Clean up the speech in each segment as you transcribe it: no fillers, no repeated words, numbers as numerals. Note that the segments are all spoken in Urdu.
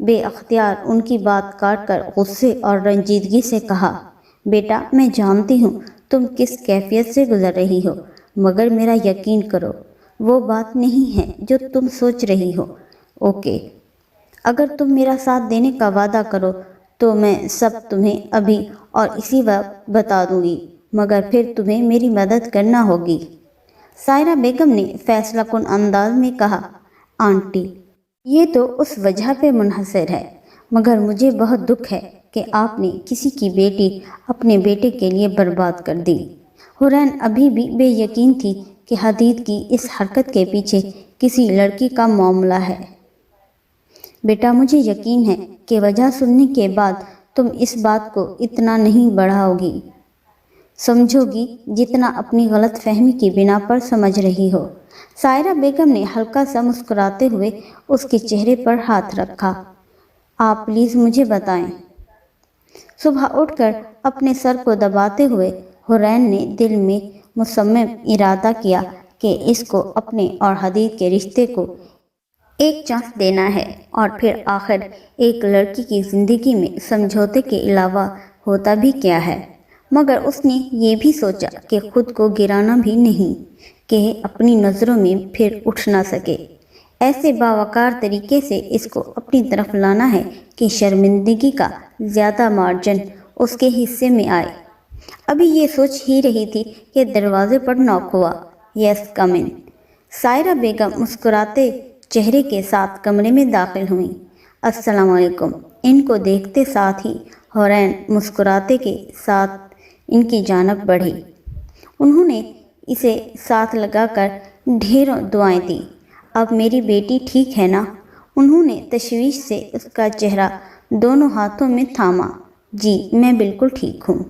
بے اختیار ان کی بات کاٹ کر غصے اور رنجیدگی سے کہا، بیٹا میں جانتی ہوں تم کس کیفیت سے گزر رہی ہو، مگر میرا یقین کرو وہ بات نہیں ہے جو تم سوچ رہی ہو۔ اوکے، اگر تم میرا ساتھ دینے کا وعدہ کرو تو میں سب تمہیں ابھی اور اسی وقت بتا دوں گی، مگر پھر تمہیں میری مدد کرنا ہوگی۔ سائرہ بیگم نے فیصلہ کن انداز میں کہا، آنٹی یہ تو اس وجہ پہ منحصر ہے، مگر مجھے بہت دکھ ہے کہ آپ نے کسی کی بیٹی اپنے بیٹے کے لیے برباد کر دی۔ حورین ابھی بھی بے یقین تھی کہ حدید کی اس حرکت کے پیچھے کسی لڑکی کا معاملہ ہے۔ بیٹا مجھے یقین ہے کہ وجہ سننے کے بعد تم اس بات کو اتنا نہیں بڑھاؤ گی، سمجھو گی جتنا اپنی غلط فہمی کی بنا پر سمجھ رہی ہو۔ سائرہ بیگم نے ہلکا سا مسکراتے ہوئے اس کے چہرے پر ہاتھ رکھا، آپ پلیز مجھے بتائیں۔ صبح اٹھ کر اپنے سر کو دباتے ہوئے حورین نے دل میں مصمم ارادہ کیا کہ اس کو اپنے اور حدید کے رشتے کو ایک چانس دینا ہے، اور پھر آخر ایک لڑکی کی زندگی میں سمجھوتے کے علاوہ ہوتا بھی کیا ہے۔ مگر اس نے یہ بھی سوچا کہ خود کو گرانا بھی نہیں کہ اپنی نظروں میں پھر اٹھ نہ سکے، ایسے باوقار طریقے سے اس کو اپنی طرف لانا ہے کہ شرمندگی کا زیادہ مارجن اس کے حصے میں آئے۔ ابھی یہ سوچ ہی رہی تھی کہ دروازے پر ناک ہوا۔ یس کم ان۔ سائرہ بیگم مسکراتے چہرے کے ساتھ کمرے میں داخل ہوئیں۔ السلام علیکم۔ ان کو دیکھتے ساتھ ہی حورین مسکراتے کے ساتھ ان کی جانب بڑھی۔ انہوں نے اسے ساتھ لگا کر ڈھیروں دعائیں دیں۔ اب میری بیٹی ٹھیک ہے نا؟ انہوں نے تشویش سے اس کا چہرہ دونوں ہاتھوں میں تھاما۔ جی میں بالکل ٹھیک ہوں۔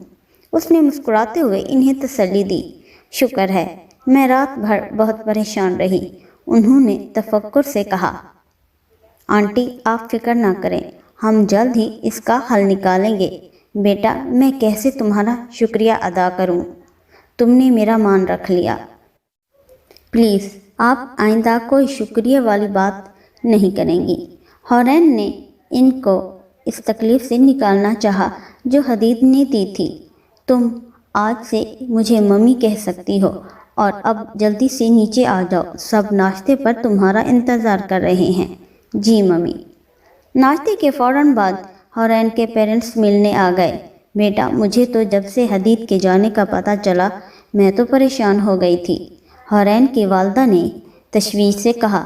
اس نے مسکراتے ہوئے انہیں تسلی دی۔ شکر ہے، میں رات بھر بہت پریشان رہی، انہوں نے تفکر سے کہا۔ آنٹی آپ فکر نہ کریں، ہم جلد ہی اس کا حل نکالیں گے۔ بیٹا میں کیسے تمہارا شکریہ ادا کروں، تم نے میرا مان رکھ لیا۔ پلیز آپ آئندہ کوئی شکریہ والی بات نہیں کریں گی۔ حورین نے ان کو اس تکلیف سے نکالنا چاہا جو حدید نے دی تھی۔ تم آج سے مجھے ممی کہہ سکتی ہو، اور اب جلدی سے نیچے آ جاؤ، سب ناشتے پر تمہارا انتظار کر رہے ہیں۔ جی ممی۔ ناشتے کے فوراً بعد حورین کے پیرنٹس ملنے آ گئے۔ بیٹا مجھے تو جب سے حدید کے جانے کا پتہ چلا میں تو پریشان ہو گئی تھی، حورین کی والدہ نے تشویش سے کہا۔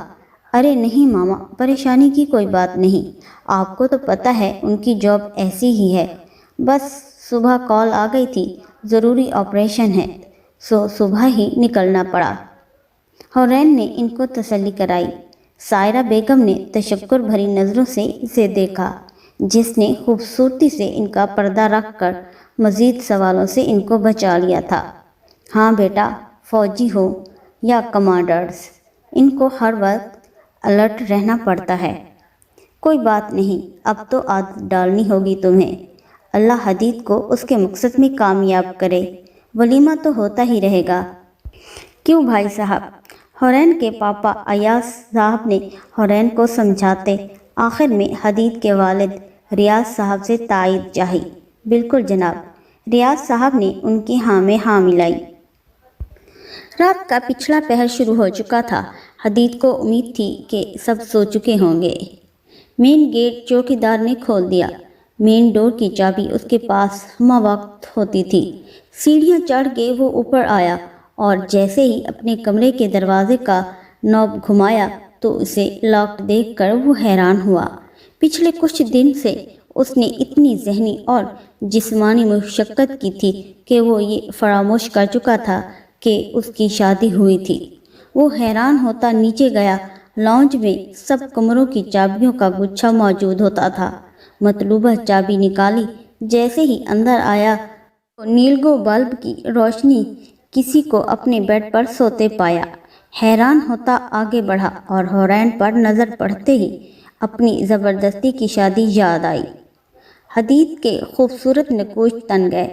ارے نہیں ماما، پریشانی کی کوئی بات نہیں، آپ کو تو پتہ ہے ان کی جاب ایسی ہی ہے، بس صبح کال آ گئی تھی ضروری آپریشن ہے، سو صبح ہی نکلنا پڑا۔ حورین نے ان کو تسلی کرائی۔ سائرہ بیگم نے تشکر بھری نظروں سے اسے دیکھا، جس نے خوبصورتی سے ان کا پردہ رکھ کر مزید سوالوں سے ان کو بچا لیا تھا۔ ہاں بیٹا، فوجی ہو یا کمانڈرز، ان کو ہر وقت الرٹ رہنا پڑتا ہے۔ کوئی بات نہیں، اب تو عادت ڈالنی ہوگی تمہیں۔ اللہ حدید کو اس کے مقصد میں کامیاب کرے، ولیمہ تو ہوتا ہی رہے گا۔ کیوں بھائی صاحب؟ حورین کے پاپا ایاز صاحب نے حورین کو سمجھاتے آخر میں حدید کے والد ریاض صاحب سے تائید چاہی۔ بالکل جناب، ریاض صاحب نے ان کی ہاں میں ہاں ملائی۔ رات کا پچھلا پہر شروع ہو چکا تھا۔ حدید کو امید تھی کہ سب سو چکے ہوں گے۔ مین گیٹ چوکیدار نے کھول دیا۔ مین ڈور کی چابی اس کے پاس ہمہ وقت ہوتی تھی۔ سیڑھیاں چڑھ کے وہ اوپر آیا، اور جیسے ہی اپنے کمرے کے دروازے کا نوب گھمایا تو اسے لاک دیکھ کر وہ حیران ہوا۔ پچھلے کچھ دن سے اس نے اتنی ذہنی اور جسمانی مشقت کی تھی کہ وہ یہ فراموش کر چکا تھا کہ اس کی شادی ہوئی تھی۔ وہ حیران ہوتا نیچے گیا۔ لاؤنج میں سب کمروں کی چابیوں کا گچھا موجود ہوتا تھا۔ مطلوبہ چابی نکالی، جیسے ہی اندر آیا تو نیلگو بلب کی روشنی کسی کو اپنے بیڈ پر سوتے پایا۔ حیران ہوتا آگے بڑھا اور حورین پر نظر پڑتے ہی اپنی زبردستی کی شادی یاد آئی۔ حدید کے خوبصورت نقوش تن گئے۔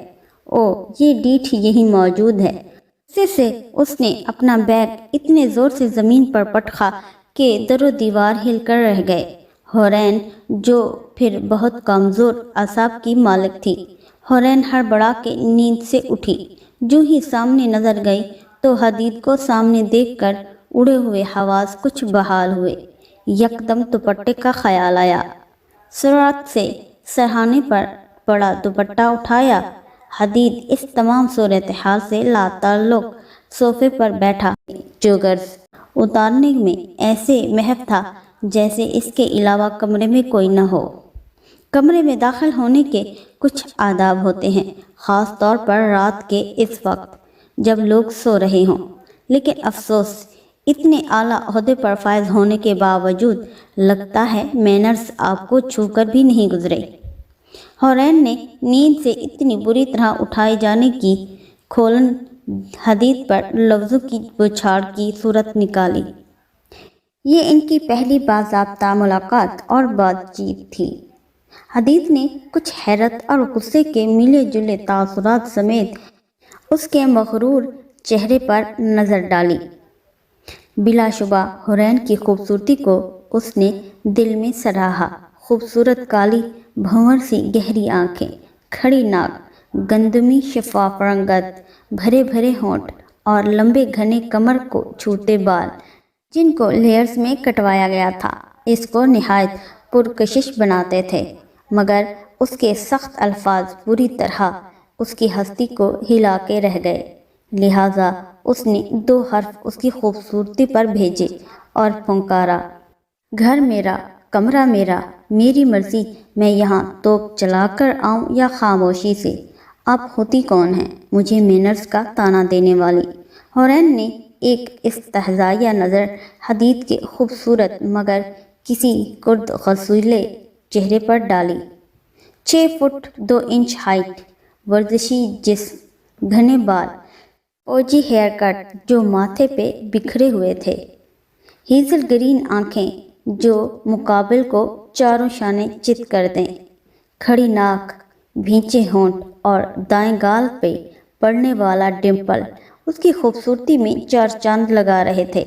او یہ ڈیٹھ یہی موجود ہے۔ غصے سے اس نے اپنا بیگ اتنے زور سے زمین پر پٹخا کہ در و دیوار ہل کر رہ گئے۔ ہورین جو پھر بہت کمزور اعصاب کی مالک تھی۔ ہورین ہڑبڑا کے نیند سے اٹھی۔ جو ہی سامنے نظر گئی تو حدید کو سامنے دیکھ کر اڑے ہوئے حواس کچھ بحال ہوئے۔ یکدم دوپٹے کا خیال آیا۔ سرعت سے سرہانے پر پڑا دوپٹہ اٹھایا۔ حدید اس تمام صورتحال سے لا تعلق صوفے پر بیٹھا، جوگرز اتارنے میں ایسے محو تھا جیسے اس کے علاوہ کمرے میں کوئی نہ ہو۔ کمرے میں داخل ہونے کے کچھ آداب ہوتے ہیں، خاص طور پر رات کے اس وقت جب لوگ سو رہے ہوں، لیکن افسوس اتنے اعلیٰ عہدے پر فائز ہونے کے باوجود لگتا ہے مینرز آپ کو چھو کر بھی نہیں گزرے۔ ہورین نے نیند سے اتنی بری طرح اٹھائے جانے کی کھولن حدید پر لفظوں کی بچھاڑ کی صورت نکالی۔ یہ ان کی پہلی باضابطہ ملاقات اور بات چیت تھی۔ حدید نے کچھ حیرت اور غصے کے ملے جلے تاثرات سمیت اس کے مغرور چہرے پر نظر ڈالی۔ بلا شبہ ہورین کی خوبصورتی کو اس نے دل میں سراہا۔ خوبصورت کالی بھنور سی گہری آنکھیں، کھڑی ناک، گندمی شفاف رنگت، بھرے بھرے ہونٹ اور لمبے گھنے کمر کو چھوتے بال جن کو لیئرز میں کٹوایا گیا تھا، اس کو نہایت پرکشش بناتے تھے، مگر اس کے سخت الفاظ بری طرح اس کی ہستی کو ہلا کے رہ گئے۔ لہٰذا اس نے 2 حرف اس کی خوبصورتی پر بھیجے اور پھنکارا، گھر میرا، کمرہ میرا، میری مرضی، میں یہاں توپ چلا کر آؤں یا خاموشی سے؟ آپ ہوتی کون ہیں مجھے مینرز کا طعنہ دینے والی؟ ہورین نے ایک استہزائیہ نظر حدید کے خوبصورت مگر کسی کرد غسیلے چہرے پر ڈالی۔ 6 فٹ 2 انچ ہائٹ، ورزشی جسم، گھنے بال، اوجی ہیئر کٹ جو ماتھے پہ بکھرے ہوئے تھے، ہیزل گرین آنکھیں جو مقابل کو چاروں شانے چت کر دیں، کھڑی ناک، بھینچے ہونٹ اور دائیں گال پہ پڑنے والا ڈمپل اس کی خوبصورتی میں 4 چاند لگا رہے تھے۔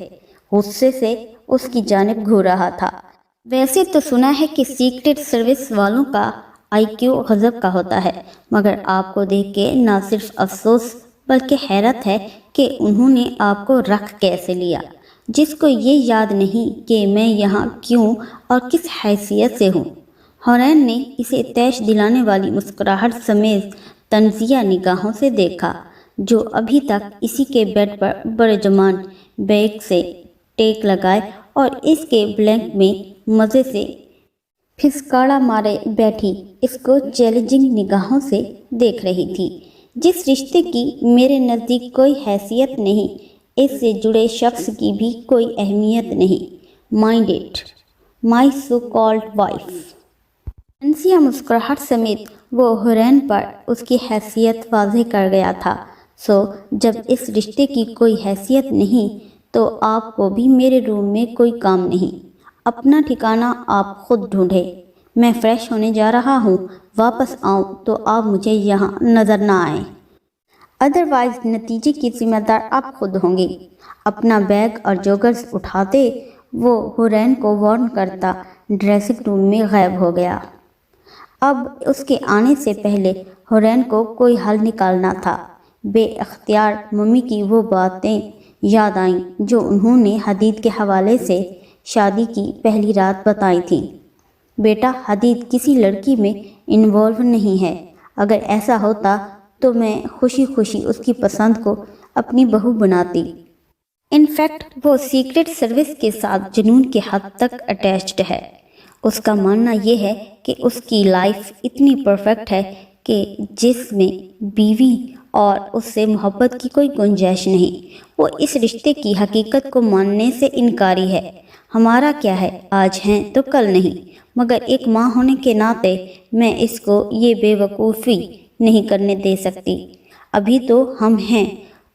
غصے سے اس کی جانب گھور رہا تھا۔ ویسے تو سنا ہے کہ سیکرٹ سروس والوں کا IQ غضب کا ہوتا ہے، مگر آپ کو دیکھ کے نہ صرف افسوس بلکہ حیرت ہے کہ انہوں نے آپ کو رکھ کیسے لیا، جس کو یہ یاد نہیں کہ میں یہاں کیوں اور کس حیثیت سے ہوں۔ ہورین نے اسے تیش دلانے والی مسکراہٹ سمیت تنزیہ نگاہوں سے دیکھا، جو ابھی تک اسی کے بیڈ پر برجمان بیگ سے ٹیک لگائے اور اس کے بلینک میں مزے سے پھسکاڑا مارے بیٹھی اس کو چیلنجنگ نگاہوں سے دیکھ رہی تھی۔ جس رشتے کی میرے نزدیک کوئی حیثیت نہیں، اس سے جڑے شخص کی بھی کوئی اہمیت نہیں، mind it, my so called wife. Insia مسکراہٹ سمیت وہ ہورین پر اس کی حیثیت واضح کر گیا تھا۔ سو جب اس رشتے کی کوئی حیثیت نہیں تو آپ کو بھی میرے روم میں کوئی کام نہیں، اپنا ٹھکانہ آپ خود ڈھونڈے۔ میں فریش ہونے جا رہا ہوں، واپس آؤں تو آپ مجھے یہاں نظر نہ آئیں، ادروائز نتیجے کی ذمہ دار آپ خود ہوں گی۔ اپنا بیگ اور جوگرز اٹھاتے وہ ہورین کو وارن کرتا ڈریسنگ روم میں غائب ہو گیا۔ اب اس کے آنے سے پہلے ہورین کو کوئی حل نکالنا تھا۔ بے اختیار ممی کی وہ باتیں یاد آئیں جو انہوں نے حدید کے حوالے سے شادی کی پہلی رات بتائی تھیں۔ بیٹا، حدید کسی لڑکی میں انوالو نہیں ہے، اگر ایسا ہوتا تو میں خوشی خوشی اس کی پسند کو اپنی بہو بناتی۔ انفیکٹ وہ سیکرٹ سروس کے ساتھ جنون کی حد تک اٹیچڈ ہے۔ اس کا ماننا یہ ہے کہ اس کی لائف اتنی پرفیکٹ ہے کہ جس میں بیوی اور اس سے محبت کی کوئی گنجائش نہیں۔ وہ اس رشتے کی حقیقت کو ماننے سے انکاری ہے۔ ہمارا کیا ہے، آج ہیں تو کل نہیں، مگر ایک ماں ہونے کے ناطے میں اس کو یہ بے وقوفی نہیں کرنے دے سکتی۔ ابھی تو ہم ہیں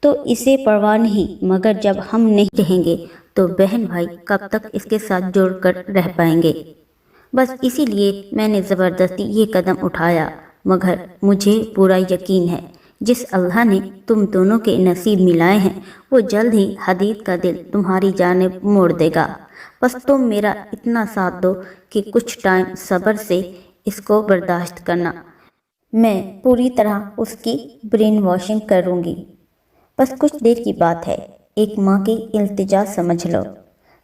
تو اسے پرواہ نہیں، مگر جب ہم نہیں رہیں گے تو بہن بھائی کب تک اس کے ساتھ جوڑ کر رہ پائیں گے؟ بس اسی لیے میں نے زبردستی یہ قدم اٹھایا، مگر مجھے پورا یقین ہے جس اللہ نے تم دونوں کے نصیب ملائے ہیں وہ جلد ہی حدید کا دل تمہاری جانب موڑ دے گا، بس تم میرا اتنا ساتھ دو کہ کچھ ٹائم صبر سے اس کو برداشت کرنا، میں پوری طرح اس کی برین واشنگ کروں گی، بس کچھ دیر کی بات ہے، ایک ماں کی التجا سمجھ لو۔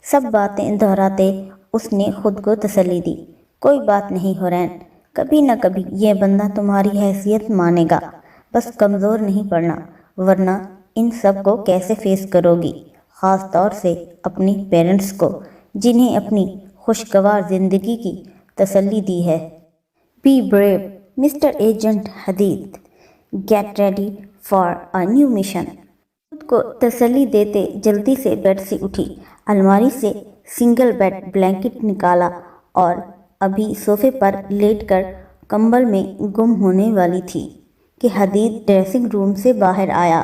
سب باتیں دہراتے اس نے خود کو تسلی دی، کوئی بات نہیں حورین، کبھی نہ کبھی یہ بندہ تمہاری حیثیت مانے گا، بس کمزور نہیں پڑنا، ورنہ ان سب کو کیسے فیس کرو گی، خاص طور سے اپنی پیرنٹس کو جنہیں اپنی خوشگوار زندگی کی تسلی دی ہے۔ Be brave mister agent Hadeed, get ready for a new mission. خود کو تسلی دیتے جلدی سے بیڈ سے اٹھی، الماری سے سنگل بیڈ بلینکٹ نکالا اور ابھی صوفے پر لیٹ کر کمبل میں گم ہونے والی تھی کہ حدید ڈریسنگ روم سے باہر آیا۔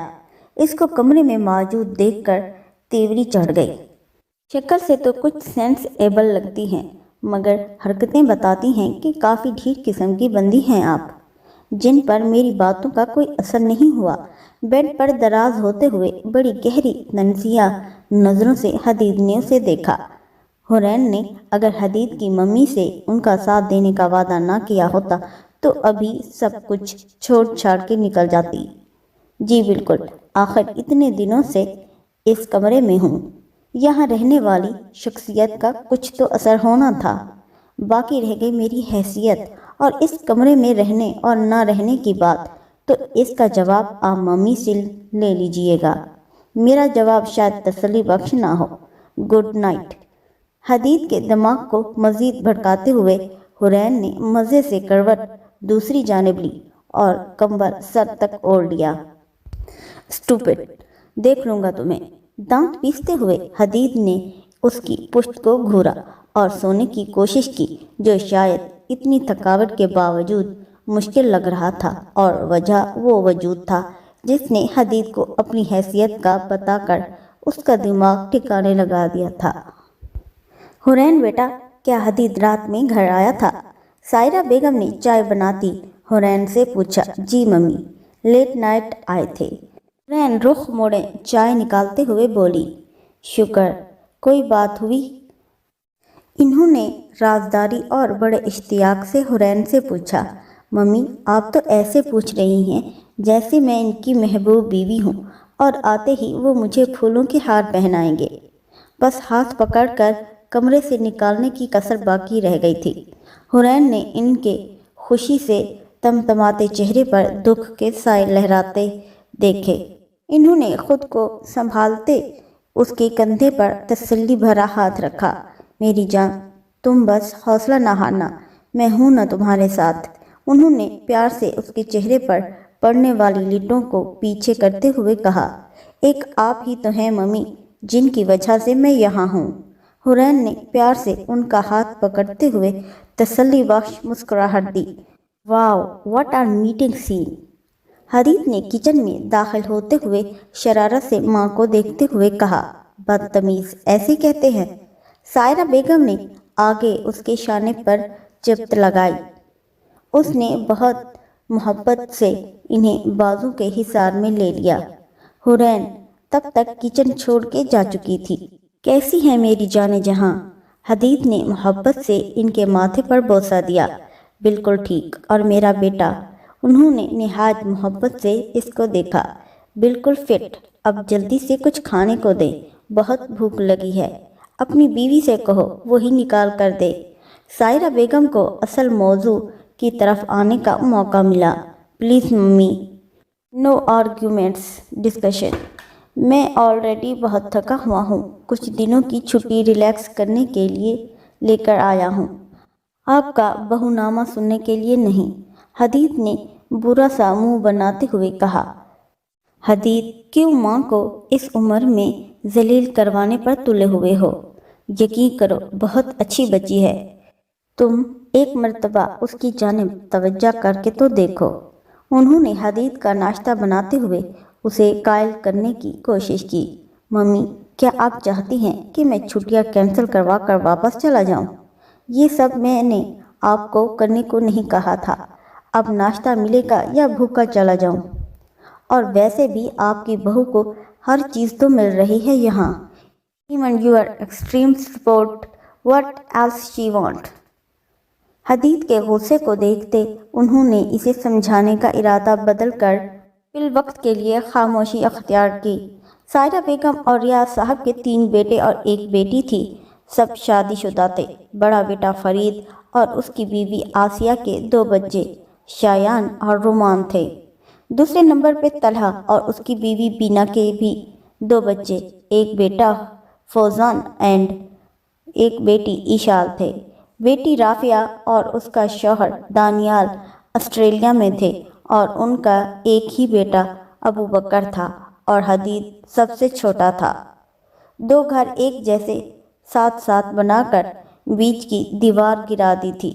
اس کو کمرے میں موجود دیکھ کر تیوری چڑھ گئی۔ شکل سے تو کچھ سینس ایبل لگتی ہیں، مگر حرکتیں بتاتی ہیں کہ کافی ڈھیٹ قسم کی بندی ہیں آپ، جن پر میری باتوں کا کوئی اثر نہیں ہوا۔ بیڈ پر دراز ہوتے ہوئے بڑی گہری تنزیہ نظروں سے حدید نے اسے دیکھا۔ حورین نے اگر حدید کی ممی سے ان کا ساتھ دینے کا وعدہ نہ کیا ہوتا تو ابھی سب کچھ چھوڑ چھاڑ کے نکل جاتی۔ جی بالکل، آخر اتنے دنوں سے اس کمرے میں ہوں، یہاں رہنے والی شخصیت کا کچھ تو اثر ہونا تھا، باقی رہ گئی میری حیثیت اور اس کمرے میں رہنے اور نہ رہنے کی بات، تو اس کا جواب آپ ممی سے لے لیجئے گا۔ میرا جواب شاید تسلی بخش نہ ہو۔ Good night. حدید کے دماغ کو مزید بھڑکاتے ہوئے حورین نے مزے سے کروٹ دوسری جانب لی اور کمبل سر تک اوڑھ لیا۔ اسٹوپڈ، دیکھ لوں گا تمہیں۔ دانت پیستے ہوئے حدید نے اس کی پشت کو گھورا اور سونے کی کوشش کی، جو شاید اتنی تھکاوٹ کے باوجود مشکل لگ رہا تھا، اور وجہ وہ وجود تھا جس نے حدید کو اپنی حیثیت کا بتا کر اس کا دماغ ٹھکانے لگا دیا تھا۔ حورین بیٹا، کیا حدید رات میں گھر آیا تھا؟ سائرہ بیگم نے چائے بناتی حورین سے پوچھا۔ جی ممی، لیٹ نائٹ آئے تھے۔ حورین رخ موڑے چائے نکالتے ہوئے بولی۔ شکر، کوئی بات ہوئی؟ انہوں نے رازداری اور بڑے اشتیاق سے حورین سے پوچھا۔ ممی، آپ تو ایسے پوچھ رہی ہیں جیسے میں ان کی محبوب بیوی ہوں اور آتے ہی وہ مجھے پھولوں کے ہار پہنائیں گے۔ بس ہاتھ پکڑ کر کمرے سے نکالنے کی کسر باقی رہ گئی تھی۔ حورین نے ان کے خوشی سے تمتماتے چہرے پر دکھ کے سائے لہراتے دیکھے۔ انہوں نے خود کو سنبھالتے اس کے کندھے پر تسلی بھرا ہاتھ رکھا۔ میری جان، تم بس حوصلہ نہ ہارنا، میں ہوں نا تمہارے ساتھ۔ انہوں نے پیار سے اس کے چہرے پر پڑنے والی لٹوں کو پیچھے کرتے ہوئے کہا۔ ایک آپ ہی تو ہیں ممی، جن کی وجہ سے میں یہاں ہوں۔ حورین نے پیار سے ان کا ہاتھ پکڑتے ہوئے تسلی بخش مسکراہٹ دی۔ واو، واٹ آر میٹنگ سین۔ حدید نے کچن میں داخل ہوتے ہوئے شرارت سے ماں کو دیکھتے ہوئے کہا۔ بدتمیز، ایسے کہتے ہیں؟ سائرہ بیگم نے آگے اس کے شانے پر چپت لگائی۔ اس نے بہت محبت سے انہیں بازو کے حصار میں لے لیا۔ حورین تب تک کچن چھوڑ کے جا چکی تھی۔ کیسی ہیں میری جانیں جہاں؟ حدید نے محبت سے ان کے ماتھے پر بوسہ دیا۔ بالکل ٹھیک، اور میرا بیٹا؟ انہوں نے نہایت محبت سے اس کو دیکھا۔ بالکل فٹ، اب جلدی سے کچھ کھانے کو دے، بہت بھوک لگی ہے۔ اپنی بیوی سے کہو وہی نکال کر دے۔ سائرہ بیگم کو اصل موضوع کی طرف آنے کا موقع ملا۔ Please mummy, no arguments discussion. میں آلریڈی بہت تھکا ہوا ہوں، کچھ دنوں کی چھٹی ریلیکس کرنے کے لیے لے کر آیا ہوں، آپ کا بہو نامہ سننے کے لیے نہیں۔ حدید نے برا سا منہ بناتے ہوئے کہا۔ حدید، کیوں ماں کو اس عمر میں ذلیل کروانے پر تلے ہوئے ہو؟ یقین کرو بہت اچھی بچی ہے، تم ایک مرتبہ اس کی جانب توجہ کر کے تو دیکھو۔ انہوں نے حدید کا ناشتہ بناتے ہوئے اسے قائل کرنے کی کوشش کی۔ ممی، کیا آپ چاہتی ہیں کہ میں چھٹیاں کینسل کروا کر واپس چلا جاؤں؟ یہ سب میں نے آپ کو کرنے کو نہیں کہا تھا۔ اب ناشتہ ملے گا یا بھوکا چلا جاؤں؟ اور ویسے بھی آپ کی بہو کو ہر چیز تو مل رہی ہے یہاں. Even your extreme sport, what else she want? حدید کے غصے کو دیکھتے انہوں نے اسے سمجھانے کا ارادہ بدل کر فی الوقت کے لیے خاموشی اختیار کی. سائرہ بیگم اور ریاض صاحب کے 3 بیٹے اور 1 بیٹی تھی. سب شادی شدہ تھے. بڑا بیٹا فرید اور اس کی بیوی آسیہ کے 2 بچے شایان اور رومان تھے. دوسرے نمبر پہ طلحہ اور اس کی بیوی بینا کے بھی 2 بچے، 1 بیٹا فوزان اینڈ 1 بیٹی ایشال تھے. بیٹی رافعہ اور اس کا شوہر دانیال آسٹریلیا میں تھے اور ان کا ایک ہی بیٹا ابو بکر تھا اور حدید سب سے چھوٹا تھا. 2 گھر ایک جیسے ساتھ ساتھ بنا کر بیچ کی دیوار گرا دی تھی.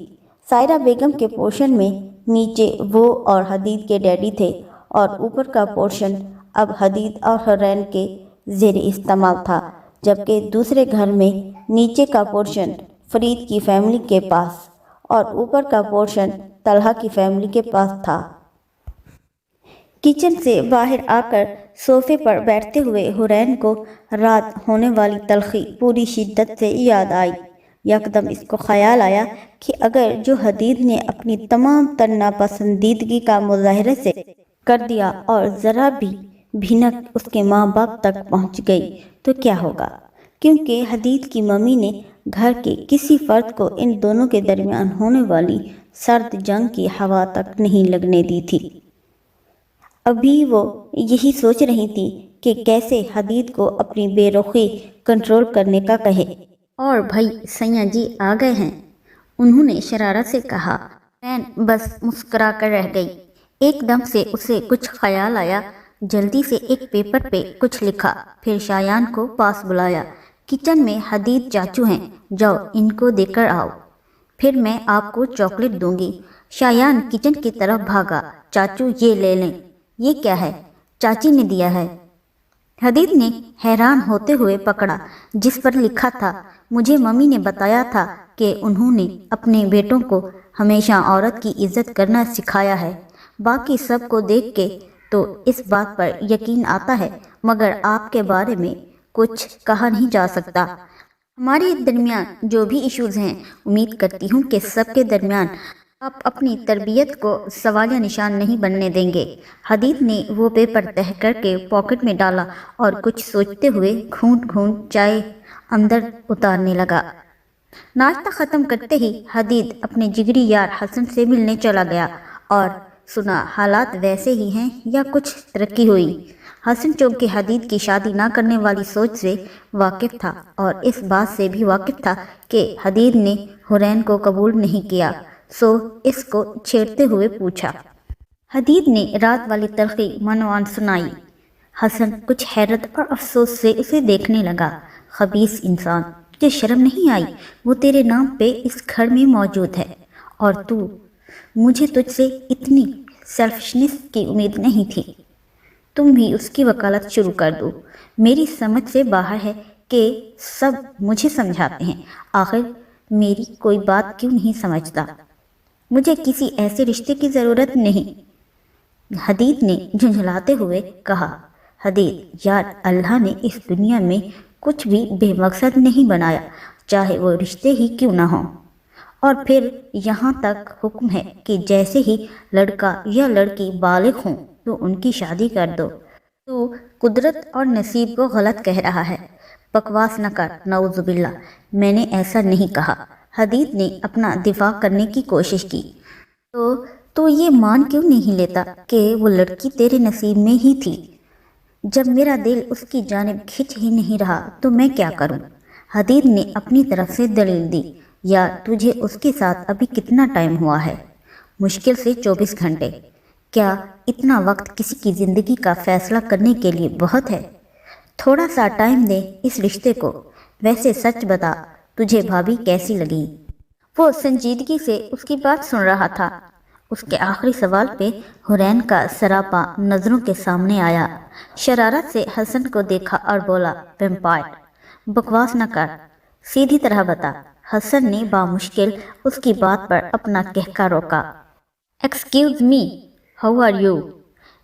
سائرہ بیگم کے پورشن میں نیچے وہ اور حدید کے ڈیڈی تھے اور اوپر کا پورشن اب حدید اور حرین کے زیر استعمال تھا، جبکہ دوسرے گھر میں نیچے کا پورشن فرید کی فیملی کے پاس اور اوپر کا پورشن طلحہ کی فیملی کے پاس تھا. کچن سے باہر آ کر صوفے پر بیٹھتے ہوئے حرین کو رات ہونے والی تلخی پوری شدت سے یاد آئی. یکدم اس کو خیال آیا کہ اگر جو حدید نے اپنی تمام تر ناپسندیدگی کا مظاہرے سے کر دیا اور ذرا بھی بھنک اس کے ماں باپ تک پہنچ گئی تو کیا ہوگا، کیونکہ حدید کی ممی نے گھر کے کسی فرد کو ان دونوں کے درمیان ہونے والی سرد جنگ کی ہوا تک نہیں لگنے دی تھی. ابھی وہ یہی سوچ رہی تھی کہ کیسے حدید کو اپنی بے رخی کنٹرول کرنے کا کہے. اور بھائی سیاں جی آ گئے ہیں، انہوں نے شرارت سے کہا. رین بس مسکرا کر رہ گئی. ایک دم سے اسے کچھ خیال آیا. جلدی سے ایک پیپر پہ کچھ لکھا، پھر شایان کو پاس بلایا. کچن میں حدید چاچو ہیں، جاؤ ان کو دے کر آؤ، پھر میں آپ کو چاکلیٹ دوں گی. شایان کچن کی طرف بھاگا. چاچو یہ لے لیں. یہ کیا ہے؟ چاچی نے دیا ہے. حدید نے حیران ہوتے ہوئے پکڑا جس پر لکھا تھا، مجھے ممی نے بتایا تھا کہ انہوں نے اپنے بیٹوں کو ہمیشہ عورت کی عزت کرنا سکھایا ہے. باقی سب کو دیکھ کے تو اس بات پر یقین آتا ہے، مگر آپ کے بارے میں کچھ کہا نہیں جا سکتا. ہمارے درمیان جو بھی ایشوز ہیں، امید کرتی ہوں کہ سب کے درمیان آپ اپنی تربیت کو سوالیہ نشان نہیں بننے دیں گے. حدید نے وہ پیپر تہہ کر کے پاکٹ میں ڈالا اور کچھ سوچتے ہوئے گھونٹ گھونٹ چائے اندر اتارنے لگا. ناشتہ ختم کرتے ہی حدید اپنے جگری یار حسن سے ملنے چلا گیا اور سنا حالات ویسے ہی ہیں یا کچھ ترقی ہوئی. حسن چونکہ حدید کی شادی نہ کرنے والی سوچ سے واقف تھا اور اس بات سے بھی واقف تھا کہ حدید نے حرین کو قبول نہیں کیا، سو اس کو چھیڑتے ہوئے پوچھا. حدید نے رات والی تلخی منوان سنائی. حسن کچھ حیرت اور افسوس سے اسے دیکھنے لگا. خبیث انسان، تجھے شرم نہیں آئی؟ وہ تیرے نام پہ اس گھر میں موجود ہے اور تو، مجھے تجھ سے اتنی سیلفشنس کی امید نہیں تھی. تم بھی اس کی وکالت شروع کر دو. میری سمجھ سے باہر ہے کہ سب مجھے سمجھاتے ہیں، آخر میری کوئی بات کیوں نہیں سمجھتا؟ مجھے کسی ایسے رشتے کی ضرورت نہیں، حدید نے جھنجھلاتے ہوئے کہا. حدید، یار اللہ نے اس دنیا میں کچھ بھی بے مقصد نہیں بنایا، چاہے وہ رشتے ہی کیوں نہ ہوں. اور پھر یہاں تک حکم ہے کہ جیسے ہی لڑکا یا لڑکی بالغ ہوں تو ان کی شادی کر دو. تو قدرت اور نصیب کو غلط کہہ رہا ہے. بکواس نہ کر، نعوذ باللہ، میں نے ایسا نہیں کہا. حدید نے اپنا دفاع کرنے کی کوشش کی. تو یہ مان کیوں نہیں لیتا کہ وہ لڑکی تیرے نصیب میں ہی تھی؟ جب میرا دل اس کی جانب کھنچ ہی نہیں رہا تو میں کیا کروں؟ حدید نے اپنی طرف سے دلیل دی. یار تجھے اس کے ساتھ ابھی کتنا ٹائم ہوا ہے؟ مشکل سے 24 گھنٹے. کیا اتنا وقت کسی کی زندگی کا فیصلہ کرنے کے لیے بہت ہے؟ تھوڑا سا ٹائم دے اس رشتے کو. ویسے سچ بتا، تجھے بھابھی کیسی لگی؟ وہ سنجیدگی سے اس کی بات سن رہا تھا. اس کے آخری سوال پہ حرین کا سراپا نظروں کے سامنے آیا. شرارت سے حسن کو دیکھا اور بولا، ویمپائر، بکواس نہ کر، سیدھی طرح بتا. حسن نے بامشکل اس کی بات پر اپنا کہکا روکا. Excuse me, how are you?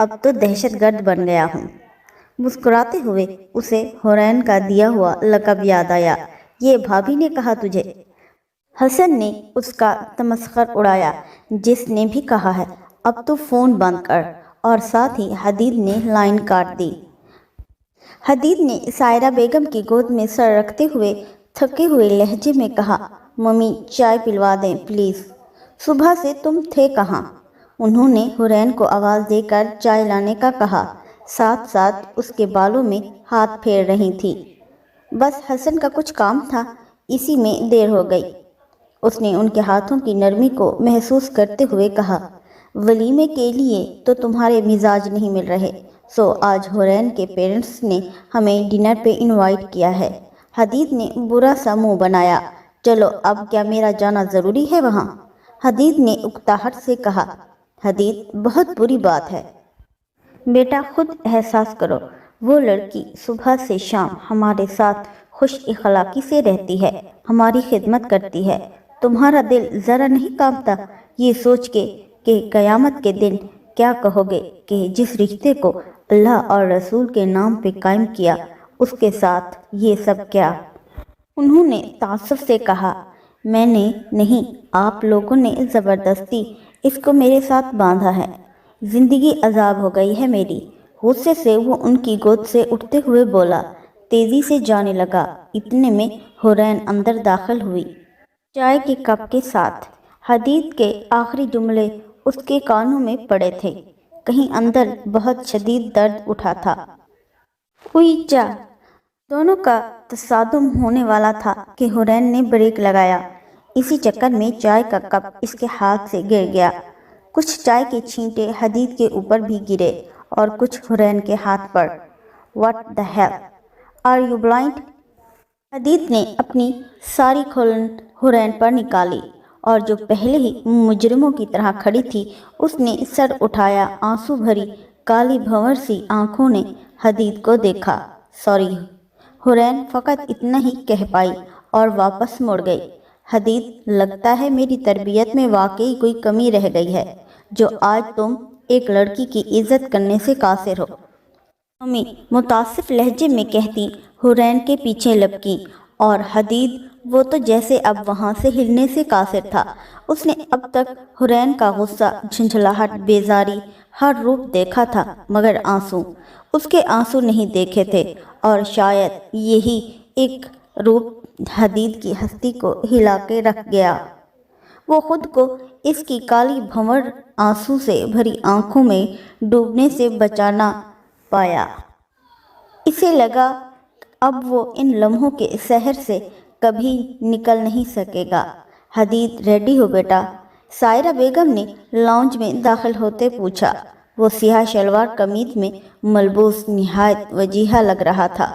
اب تو دہشت گرد بن گیا ہوں۔ مسکراتے ہوئے اسے حورین کا دیا ہوا لقب یاد آیا۔ یہ بھابھی نے کہا تجھے؟ حسن نے اس کا تمسخر اڑایا۔ جس نے بھی کہا ہے، اب تو فون بند کر، اور ساتھ ہی حدید نے لائن کاٹ دی۔ حدید نے سائرہ بیگم کی گود میں سر رکھتے ہوئے تھکے ہوئے لہجے میں کہا، ممی چائے پلوا دیں پلیز، صبح سے تم تھے کہاں؟ انہوں نے حورین کو آواز دے کر چائے لانے کا کہا، ساتھ ساتھ اس کے بالوں میں ہاتھ پھیر رہی تھی۔ بس حسن کا کچھ کام تھا، اسی میں دیر ہو گئی۔ اس نے ان کے ہاتھوں کی نرمی کو محسوس کرتے ہوئے کہا، ولیمے کے لیے تو تمہارے مزاج نہیں مل رہے، سو آج حورین کے پیرنٹس نے ہمیں ڈنر پہ انوائٹ کیا ہے۔ حدید نے برا سا منہ بنایا۔ چلو اب کیا میرا جانا ضروری ہے وہاں؟ حدید نے اکتاہٹ سے کہا۔ حدید بہت بری بات ہے۔ بیٹا خود احساس کرو، وہ لڑکی صبح سے شام ہمارے ساتھ خوش اخلاقی سے رہتی ہے، ہماری خدمت کرتی ہے، تمہارا دل ذرا نہیں کانپتا یہ سوچ کے کہ قیامت کے دن کیا کہو گے کہ جس رشتے کو اللہ اور رسول کے نام پہ قائم کیا اس کے ساتھ یہ سب کیا؟ انہوں نے تعصب سے کہا، میں نے نہیں، آپ لوگوں نے زبردستی اس کو میرے ساتھ باندھا ہے، زندگی عذاب ہو گئی ہے میری۔ غصے سے وہ ان کی گود سے اٹھتے ہوئے بولا، تیزی سے جانے لگا۔ اتنے میں حورین اندر داخل ہوئی، چائے کے کپ کے ساتھ۔ حدید کے آخری جملے اس کے کانوں میں پڑے تھے، کہیں اندر بہت شدید درد اٹھا تھا۔ اوئی چا! دونوں کا تصادم ہونے والا تھا کہ حورین نے بریک لگایا۔ اسی چکر میں چائے کا کپ اس کے ہاتھ سے گر گیا۔ کچھ چائے کے چھینٹے حدید کے اوپر بھی گرے اور کچھ حورین کے ہاتھ پر۔ What the hell are you blind? Hadeed نے اپنی ساری کھلن حورین پر نکالی، اور جو پہلے ہی مجرموں کی طرح کھڑی تھی اس نے سر اٹھایا۔ آنسو بھری کالی بھنور سی آنکھوں نے حدید کو دیکھا۔ سوری، حورین فقط اتنا ہی کہہ پائی اور واپس مڑ گئی۔ حدید، لگتا ہے میری تربیت میں واقعی کوئی کمی رہ گئی ہے جو آج تم ایک لڑکی کی عزت کرنے سے قاصر ہو۔ ممی متاسف لہجے میں کہتی حورین کے پیچھے لپکی، اور حدید وہ تو جیسے اب وہاں سے ہلنے سے قاصر تھا۔ اس نے اب تک حورین کا غصہ، جھنجھلاہٹ، بیزاری ہر روپ دیکھا تھا، مگر آنسو، اس کے آنسو نہیں دیکھے تھے، اور شاید یہی ایک روپ حدید کی ہستی کو ہلا کے رکھ گیا۔ وہ خود کو اس کی کالی بھنور آنسو سے بھری آنکھوں میں ڈوبنے سے بچا نہ پایا۔ اسے لگا اب وہ ان لمحوں کے سحر سے کبھی نکل نہیں سکے گا۔ حدید، ریڈی ہو بیٹا؟ سائرہ بیگم نے لاؤنج میں داخل ہوتے پوچھا۔ وہ سیاہ شلوار قمیض میں ملبوس نہایت وجیحہ لگ رہا تھا۔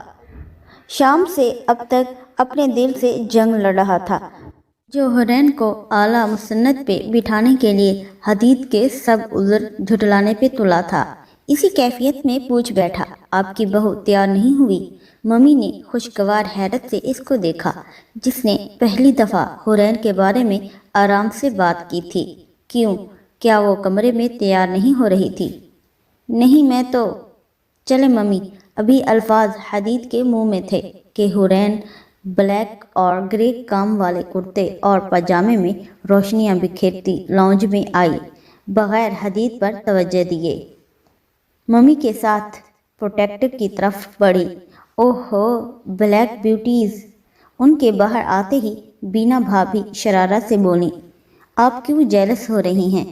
شام سے اب تک اپنے دل سے جنگ لڑ رہا تھا، جو حورین کو اعلیٰ مسنت پہ بٹھانے کے لیے حدید کے سب عذر جھٹلانے پہ تلا تھا۔ اسی کیفیت میں پوچھ بیٹھا، آپ کی بہو تیار نہیں ہوئی؟ ممی نے خوشگوار حیرت سے اس کو دیکھا، جس نے پہلی دفعہ حورین کے بارے میں آرام سے بات کی تھی۔ کیوں، کیا وہ کمرے میں تیار نہیں ہو رہی تھی؟ نہیں، میں تو… چلے ممی۔ ابھی الفاظ حدید کے منہ میں تھے کہ حورین بلیک اور گرے کام والے کرتے اور پاجامے میں روشنیاں بکھیرتی لاؤنج میں آئی، بغیر حدید پر توجہ دیے ممی کے ساتھ پروٹیکٹر کی طرف بڑھی۔ اوہ ہو، بلیک بیوٹیز! ان کے باہر آتے ہی بینا بھابھی شرارت سے بولی، آپ کیوں جیلس ہو رہی ہیں؟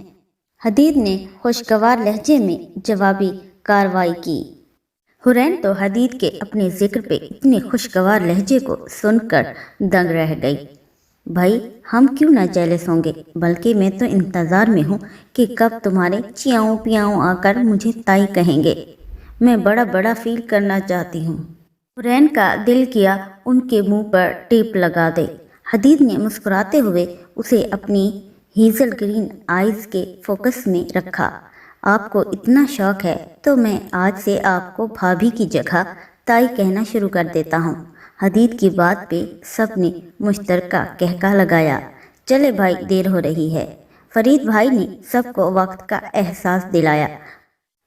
حدید نے خوشگوار لہجے میں جوابی کارروائی کی۔ حورین تو حدید کے اپنے ذکر پہ اتنے خوشگوار لہجے کو سن کر دنگ رہ گئی۔ بھائی، ہم کیوں نہ جیلس ہوں گے، بلکہ میں تو انتظار میں ہوں کہ کب تمہارے چیاؤں پیاؤں آ کر مجھے تائی کہیں گے۔ میں بڑا بڑا فیل کرنا چاہتی ہوں۔ حورین کا دل کیا ان کے منہ پر ٹیپ لگا دے۔ حدید نے مسکراتے ہوئے اسے اپنی ہیزل گرین آئیز کے فوکس میں رکھا۔ آپ کو اتنا شوق ہے تو میں آج سے آپ کو بھابھی کی جگہ تائی کہنا شروع کر دیتا ہوں۔ حدید کی بات پہ سب نے مشترکہ کہکا لگایا۔ چلے بھائی، دیر ہو رہی ہے۔ فرید بھائی نے سب کو وقت کا احساس دلایا۔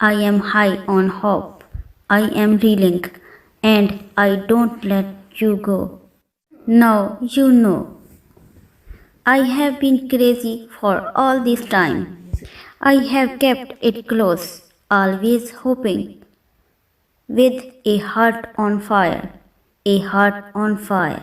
I am high on hope, I am reeling, and I don't let you go. Now you know. I have been crazy for all this time. I have kept it close, always hoping. With a heart on fire, a heart on fire.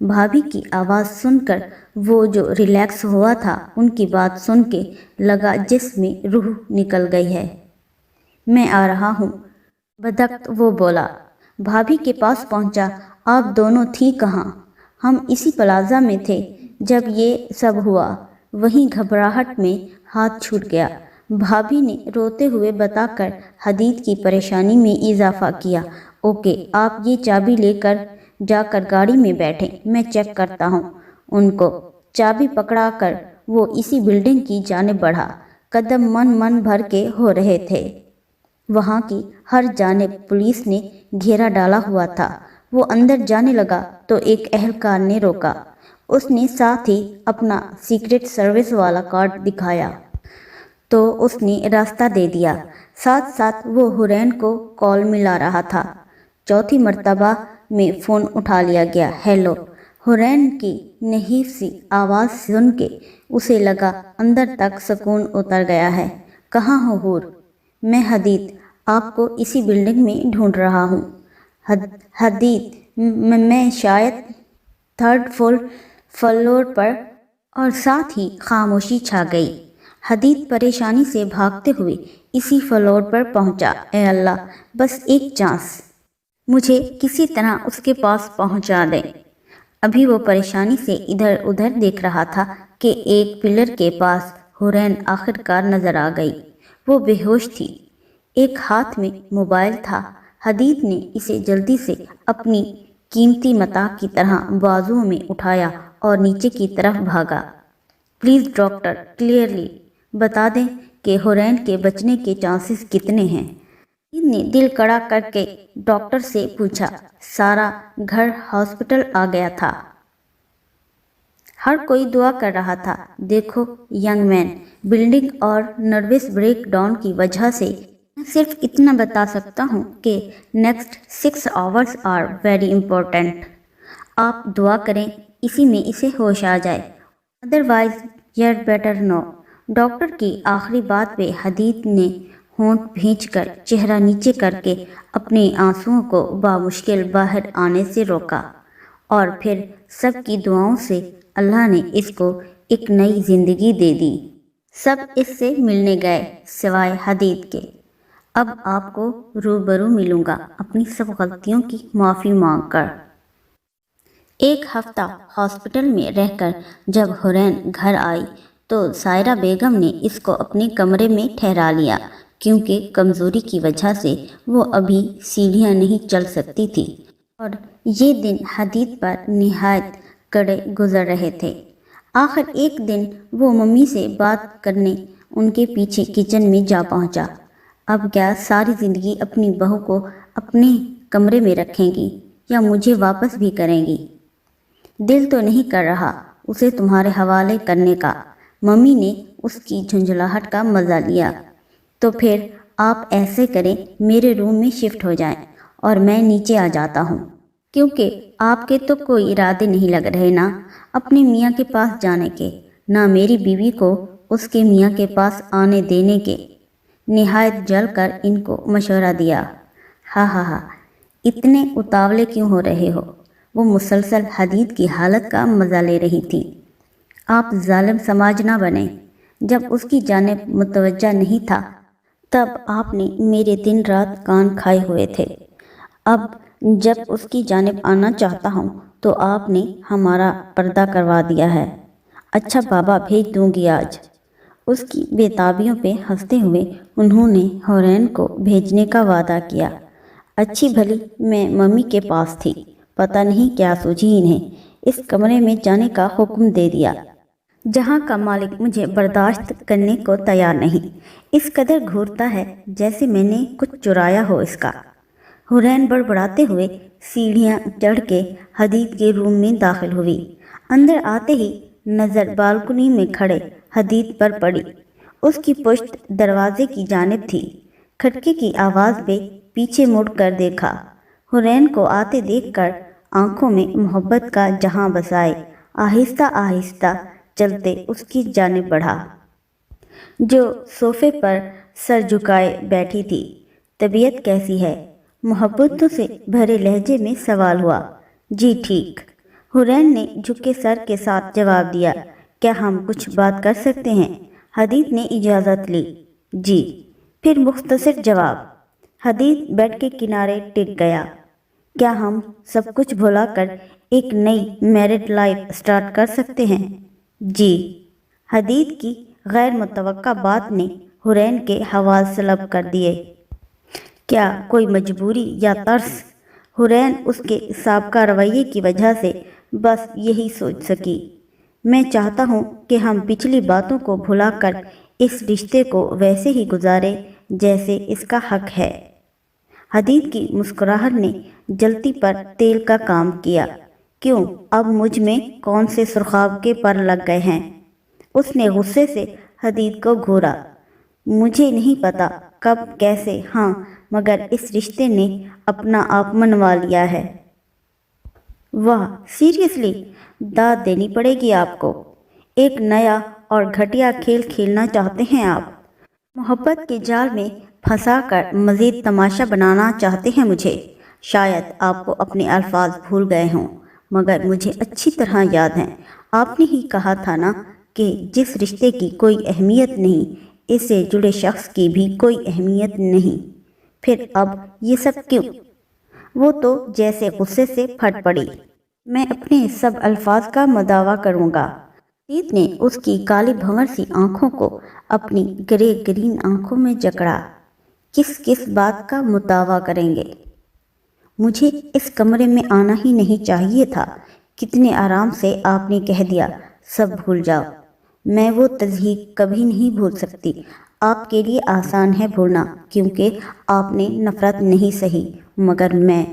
بھابھی کی آواز سن کر وہ جو ریلیکس ہوا تھا ان کی بات سن کے لگا جسم میں روح نکل گئی ہے۔ میں آ رہا ہوں، بدقت وہ بولا۔ بھابھی کے پاس پہنچا، آپ دونوں تھی کہاں؟ ہم اسی پلازا میں تھے جب یہ سب ہوا۔ وہیں گھبراہٹ میں ہاتھ چھوٹ گیا۔ بھابھی نے روتے ہوئے بتا کر حدید کی پریشانی میں اضافہ کیا۔ اوکے، آپ یہ چابی لے کر جا کر گاڑی میں بیٹھیں، میں چیک کرتا ہوں ان کو۔ چابی پکڑا کر وہ اسی بلڈنگ کی جانب بڑھا۔ قدم من بھر کے ہو رہے تھے۔ وہاں کی ہر جانب پولیس نے گھیرا ڈالا ہوا تھا۔ وہ اندر جانے لگا تو ایک اہلکار نے روکا۔ اس نے ساتھ ہی اپنا سیکرٹ سروس والا کارڈ دکھایا تو اس نے راستہ دے دیا۔ ساتھ ساتھ وہ حورین کو کال ملا رہا تھا۔ چوتھی مرتبہ میں فون اٹھا لیا گیا۔ ہیلو۔ حورین کی نحیف سی آواز سن کے اسے لگا اندر تک سکون اتر گیا ہے۔ کہاں ہو حور؟ میں حدید، آپ کو اسی بلڈنگ میں ڈھونڈ رہا ہوں۔ حدید، میں شاید 3rd فلور پر، اور ساتھ ہی خاموشی چھا گئی۔ حدید پریشانی سے بھاگتے ہوئے اسی فلور پر پہنچا۔ اے اللہ، بس ایک چانس، مجھے کسی طرح اس کے پاس پہنچا دیں۔ ابھی وہ پریشانی سے ادھر ادھر دیکھ رہا تھا کہ ایک پلر کے پاس حورین آخرکار نظر آ گئی۔ وہ بے ہوش تھی، ایک ہاتھ میں موبائل تھا۔ حدید نے اسے جلدی سے اپنی قیمتی متاع کی طرح بازوؤں میں اٹھایا اور نیچے کی طرف بھاگا۔ پلیز ڈاکٹر، کلیئرلی بتا دیں کہ حورین کے بچنے کے چانسز کتنے ہیں؟ حدید نے دل کڑا کر کے ڈاکٹر سے پوچھا۔ سارا گھر ہاسپٹل آ گیا تھا، ہر کوئی دعا کر رہا تھا۔ دیکھو ینگ مین، بلڈنگ اور نروس بریک ڈاؤن کی وجہ سے میں صرف اتنا بتا سکتا ہوں کہ next 6 hours are very important. آپ دعا کریں اسی میں اسے ہوش آ جائے، otherwise your better know. Doctor کی آخری بات پہ حدید نے ہونٹ بھینچ کر چہرہ نیچے کر کے اپنے آنسوؤں کو بامشکل باہر آنے سے روکا، اور پھر سب کی دعاؤں سے اللہ نے اس کو ایک نئی زندگی دے دی۔ سب اس سے ملنے گئے سوائے حدید کے۔ اب آپ کو روبرو ملوں گا اپنی سب غلطیوں کی معافی مانگ کر۔ ایک ہفتہ ہاسپٹل میں رہ کر جب حورین گھر آئی تو سائرہ بیگم نے اس کو اپنے کمرے میں ٹھہرا لیا، کیونکہ کمزوری کی وجہ سے وہ ابھی سیڑھیاں نہیں چل سکتی تھی، اور یہ دن حدید پر نہایت کڑے گزر رہے تھے۔ آخر ایک دن وہ ممی سے بات کرنے ان کے پیچھے کچن میں جا پہنچا۔ اب کیا ساری زندگی اپنی بہو کو اپنے کمرے میں رکھیں گی یا مجھے واپس بھی کریں گی؟ دل تو نہیں کر رہا اسے تمہارے حوالے کرنے کا۔ ممی نے اس کی جھنجھلاہٹ کا مزہ لیا۔ تو پھر آپ ایسے کریں، میرے روم میں شفٹ ہو جائیں اور میں نیچے آ جاتا ہوں، کیونکہ آپ کے تو کوئی ارادے نہیں لگ رہے نا اپنے میاں کے پاس جانے کے، نہ میری بیوی کو اس کے میاں کے پاس آنے دینے کے۔ نہایت جل کر ان کو مشورہ دیا۔ ہاں ہاں ہاں، اتنے اتاولے کیوں ہو رہے ہو؟ وہ مسلسل حدید کی حالت کا مزہ لے رہی تھی۔ آپ ظالم سماج نہ بنیں۔ جب اس کی جانب متوجہ نہیں تھا تب آپ نے میرے دن رات کان کھائے ہوئے تھے، اب جب اس کی جانب آنا چاہتا ہوں تو آپ نے ہمارا پردہ کروا دیا ہے۔ اچھا بابا، بھیج دوں گی آج۔ اس کی بے تابیوں پہ ہنستے ہوئے انہوں نے حورین کو بھیجنے کا وعدہ کیا۔ اچھی بھلی میں ممی کے پاس تھی، پتہ نہیں کیا سوچی انہیں، اس کمرے میں جانے کا حکم دے دیا جہاں کا مالک مجھے برداشت کرنے کو تیار نہیں، اس قدر گھورتا ہے جیسے میں نے کچھ چرایا ہو اس کا۔ حورین بڑبڑاتے ہوئے سیڑھیاں چڑھ کے حدید کے روم میں داخل ہوئی۔ اندر آتے ہی نظر بالکنی میں کھڑے حدید پر پڑی۔ اس کی پشت دروازے کی جانب تھی۔ کھٹکے کی آواز پہ پیچھے مڑ کر دیکھا۔ حورین کو آتے دیکھ کر آنکھوں میں محبت کا جہاں بسائے آہستہ آہستہ چلتے اس کی جانب بڑھا، جو صوفے پر سر جھکائے بیٹھی تھی۔ طبیعت کیسی ہے؟ محبتوں سے بھرے لہجے میں سوال ہوا۔ جی ٹھیک۔ حرین نے جھکے سر کے ساتھ جواب دیا، کیا ہم کچھ بات کر سکتے ہیں؟ حدید نے اجازت لی، جی۔ پھر مختصر جواب۔ حدید بیڈ کے کنارے ٹک گیا، کیا ہم سب کچھ بھلا کر ایک نئی میرڈ لائف سٹارٹ کر سکتے ہیں؟ جی۔ حدید کی غیر متوقع بات نے حرین کے حواس سلب کر دیے۔ کیا کوئی مجبوری یا ترس؟ حرین اس کے سابقہ رویے کی وجہ سے بس یہی سوچ سکی۔ میں چاہتا ہوں کہ ہم پچھلی باتوں کو بھلا کر اس رشتے کو ویسے ہی گزاریں جیسے اس کا حق ہے۔ حدید کی مسکراہٹ نے جلتی پر تیل کا کام کیا۔ کیوں، اب مجھ میں کون سے سرخاب کے پر لگ گئے ہیں؟ اس نے غصے سے حدید کو گھورا۔ مجھے نہیں پتا کب کیسے، ہاں، مگر اس رشتے نے اپنا آپ منوا لیا ہے۔ واہ، سیریسلی؟ داد دینی پڑے گی آپ کو۔ ایک نیا اور گھٹیا کھیل کھیلنا چاہتے ہیں آپ؟ محبت کے جال میں پھنسا کر مزید تماشا بنانا چاہتے ہیں مجھے؟ شاید آپ کو اپنے الفاظ بھول گئے ہوں، مگر مجھے اچھی طرح یاد ہیں۔ آپ نے ہی کہا تھا نا کہ جس رشتے کی کوئی اہمیت نہیں، اس سے جڑے شخص کی بھی کوئی اہمیت نہیں۔ پھر اب یہ سب کیوں؟ وہ تو جیسے غصے سے پھٹ پڑی۔ میں اپنے سب الفاظ کا مداوع کروں گا۔ حدید نے اس کی کالی بھنور سی آنکھوں کو اپنی گرے گرین آنکھوں میں جکڑا۔ کس بات کا مداوع کریں گے؟ مجھے اس کمرے میں آنا ہی نہیں چاہیے تھا۔ کتنے آرام سے آپ نے کہہ دیا، سب بھول جاؤ۔ میں وہ تضحیک کبھی نہیں بھول سکتی۔ آپ کے لیے آسان ہے بھولنا، کیونکہ آپ نے نفرت نہیں سہی، مگر میں۔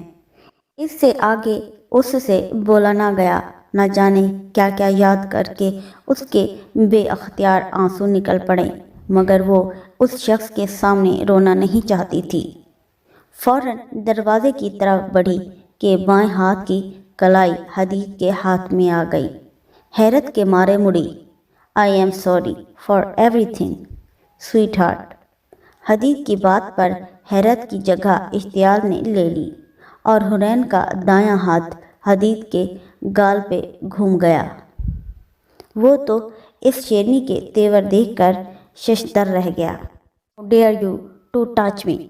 اس سے آگے اس سے بولا نہ گیا۔ نہ جانے کیا کیا یاد کر کے اس کے بے اختیار آنسو نکل پڑے، مگر وہ اس شخص کے سامنے رونا نہیں چاہتی تھی۔ فوراً دروازے کی طرف بڑھی کہ بائیں ہاتھ کی کلائی حدید کے ہاتھ میں آ گئی۔ حیرت کے مارے مڑی۔ I am sorry for everything, sweetheart۔ حدید کی بات پر حیرت کی جگہ اشتعال نے لے لی، اور حرین کا دایاں ہاتھ حدید کے گال پہ گھوم گیا۔ وہ تو اس شیرنی کے تیور دیکھ کر ششدر رہ گیا۔ How dare you to touch me؟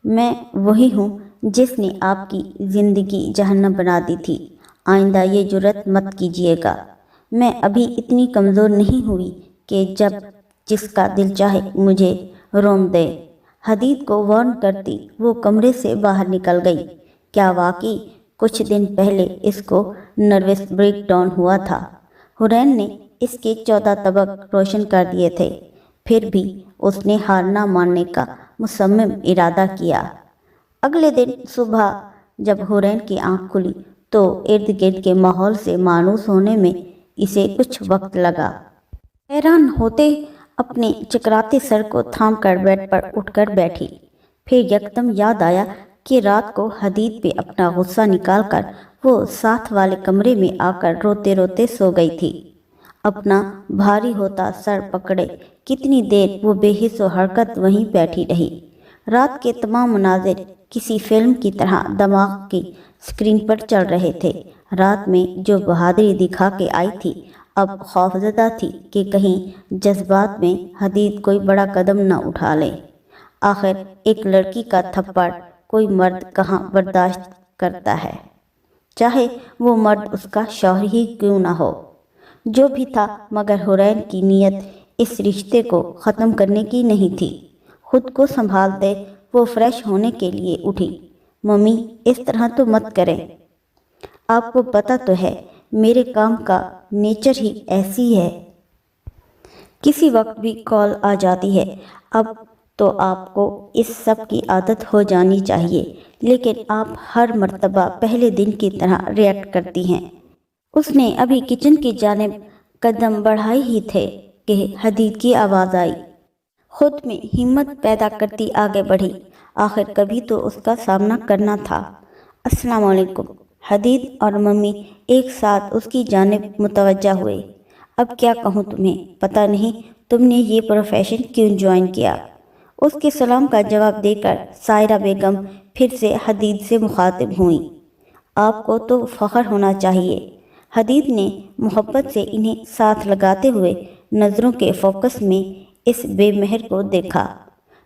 میں وہی ہوں جس نے آپ کی زندگی جہنم بنا دی تھی۔ آئندہ یہ جرات مت کیجیے گا۔ میں ابھی اتنی کمزور نہیں ہوئی کہ جب جس کا دل چاہے مجھے روم دے۔ حدید کو وارن کرتی وہ کمرے سے باہر نکل گئی۔ کیا واقعی کچھ دن پہلے اس کو نروس بریک ڈاؤن ہوا تھا؟ حرین نے اس کے 14 طبق روشن کر دیے تھے، پھر بھی اس نے ہار نہ ماننے کا مصمم ارادہ کیا۔ اگلے دن صبح جب حرین کی آنکھ کھلی تو ارد گرد کے ماحول سے مانوس ہونے میں اسے کچھ وقت لگا۔ حیران ہوتے اپنے چکراتے سر کو تھام کر بیڈ پر اٹھ کر بیٹھی۔ پھر یکدم یاد آیا کہ رات کو حدید پہ اپنا غصہ نکال کر وہ ساتھ والے کمرے میں آ کر روتے روتے سو گئی تھی۔ اپنا بھاری ہوتا سر پکڑے کتنی دیر وہ بے حس و حرکت وہیں بیٹھی رہی۔ رات کے تمام مناظر کسی فلم کی طرح دماغ کی اسکرین پر چل رہے تھے۔ رات میں جو بہادری دکھا کے آئی تھی، اب خوفزدہ تھی کہ کہیں جذبات میں حدید کوئی بڑا قدم نہ اٹھا لے۔ آخر ایک لڑکی کا تھپڑ کوئی مرد کہاں برداشت کرتا ہے، چاہے وہ مرد اس کا شوہر ہی کیوں نہ ہو۔ جو بھی تھا، مگر حرین کی نیت اس رشتے کو ختم کرنے کی نہیں تھی۔ خود کو سنبھالتے وہ فریش ہونے کے لیے اٹھی۔ ممی، اس طرح تو مت کریں۔ آپ کو پتہ تو ہے میرے کام کا نیچر ہی ایسی ہے، کسی وقت بھی کال آ جاتی ہے۔ اب تو آپ کو اس سب کی عادت ہو جانی چاہیے، لیکن آپ ہر مرتبہ پہلے دن کی طرح ریئیکٹ کرتی ہیں۔ اس نے ابھی کچن کی جانب قدم بڑھائے ہی تھے کہ حدید کی آواز آئی۔ خود میں ہمت پیدا کرتی آگے بڑھی۔ آخر کبھی تو اس کا سامنا کرنا تھا۔ السلام علیکم۔ حدید اور ممی ایک ساتھ اس کی جانب متوجہ ہوئے۔ اب کیا کہوں تمہیں، پتہ نہیں تم نے یہ پروفیشن کیوں جوائن کیا؟ اس کے سلام کا جواب دے کر سائرہ بیگم پھر سے حدید سے مخاطب ہوئیں۔ آپ کو تو فخر ہونا چاہیے۔ حدید نے محبت سے انہیں ساتھ لگاتے ہوئے نظروں کے فوکس میں اس بے مہر کو دیکھا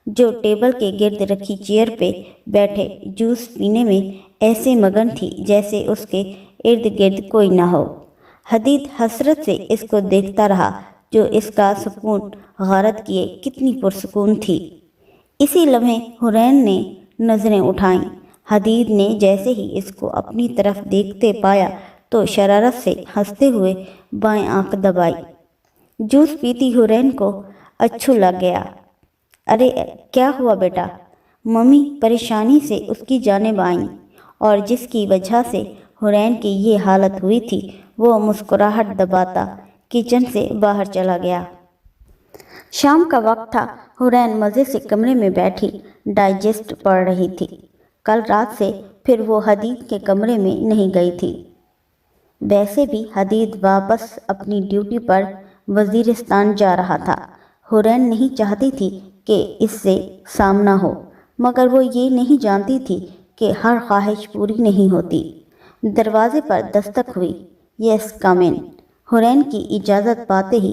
جو ٹیبل کے گرد رکھی چیئر پہ بیٹھے جوس پینے میں ایسے مگن تھی جیسے اس کے ارد گرد کوئی نہ ہو۔ حدید حسرت سے اس کو دیکھتا رہا جو اس کا سکون غارت کیے کتنی پرسکون تھی۔ اسی لمحے حورین نے نظریں اٹھائیں۔ حدید نے جیسے ہی اس کو اپنی طرف دیکھتے پایا تو شرارت سے ہنستے ہوئے بائیں آنکھ دبائی۔ جوس پیتی حورین کو اچھو لگ گیا۔ ارے کیا ہوا بیٹا؟ ممی پریشانی سے اس کی جانب آئیں اور جس کی وجہ سے حورین کی یہ حالت ہوئی تھی وہ مسکراہٹ دباتا کچن سے باہر چلا گیا۔ شام کا وقت تھا۔ حورین مزے سے کمرے میں بیٹھی ڈائجسٹ پڑھ رہی تھی۔ کل رات سے پھر وہ حدید کے کمرے میں نہیں گئی تھی۔ ویسے بھی حدید واپس اپنی ڈیوٹی پر وزیرستان جا رہا تھا۔ حورین نہیں چاہتی تھی کہ اس سے سامنا ہو، مگر وہ یہ نہیں جانتی تھی کہ ہر خواہش پوری نہیں ہوتی۔ دروازے پر دستک ہوئی۔ یس کم ان۔ حورین کی اجازت پاتے ہی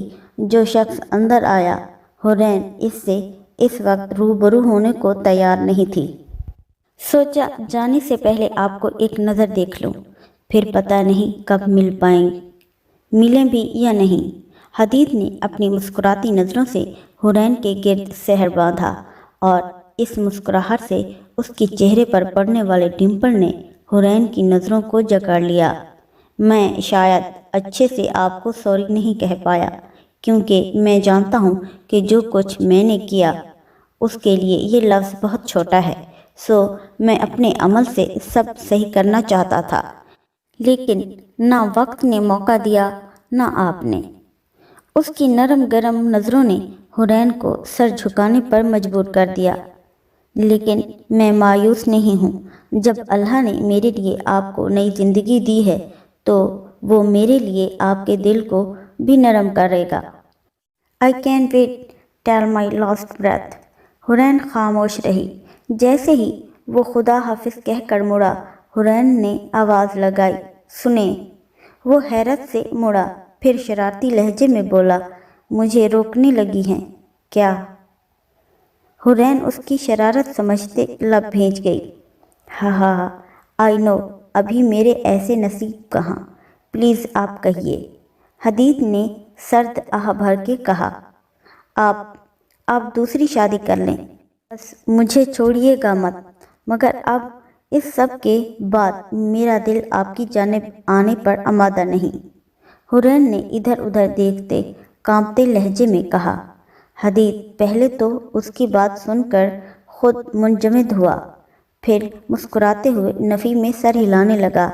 جو شخص اندر آیا، حورین اس سے اس وقت روبرو ہونے کو تیار نہیں تھی۔ سوچا جانے سے پہلے آپ کو ایک نظر دیکھ لوں، پھر پتہ نہیں کب ملیں بھی یا نہیں۔ حدید نے اپنی مسکراتی نظروں سے حورین کے گرد سحر باندھا اور اس مسکراہٹ سے اس کے چہرے پر پڑنے والے ڈمپل نے حورین کی نظروں کو جکڑ لیا۔ میں شاید اچھے سے آپ کو سوری نہیں کہہ پایا کیونکہ میں جانتا ہوں کہ جو کچھ میں نے کیا اس کے لیے یہ لفظ بہت چھوٹا ہے، سو میں اپنے عمل سے سب صحیح کرنا چاہتا تھا، لیکن نہ وقت نے موقع دیا نہ آپ نے۔ اس کی نرم گرم نظروں نے حورین کو سر جھکانے پر مجبور کر دیا۔ لیکن میں مایوس نہیں ہوں۔ جب اللہ نے میرے لیے آپ کو نئی زندگی دی ہے تو وہ میرے لیے آپ کے دل کو بھی نرم کرے گا۔ I can't wait till my last breath۔ حورین خاموش رہی۔ جیسے ہی وہ خدا حافظ کہہ کر مڑا، حورین نے آواز لگائی، سنیں۔ وہ حیرت سے مڑا، پھر شرارتی لہجے میں بولا، مجھے روکنے لگی ہیں کیا؟ حورین اس کی شرارت سمجھتے لب بھیج گئی۔ ہاں آئی نو، ابھی میرے ایسے نصیب کہاں، پلیز آپ کہیے۔ حدید نے سرد آہ بھر کے کہا، آپ دوسری شادی کر لیں، بس مجھے چھوڑیے گا مت۔ مگر اب اس سب کے بعد میرا دل آپ کی جانب آنے پر آمادہ نہیں۔ حورین نے ادھر ادھر دیکھتے کانپتے لہجے میں کہا۔ حدید پہلے تو اس کی بات سن کر خود منجمد ہوا، پھر مسکراتے ہوئے نفی میں سر ہلانے لگا۔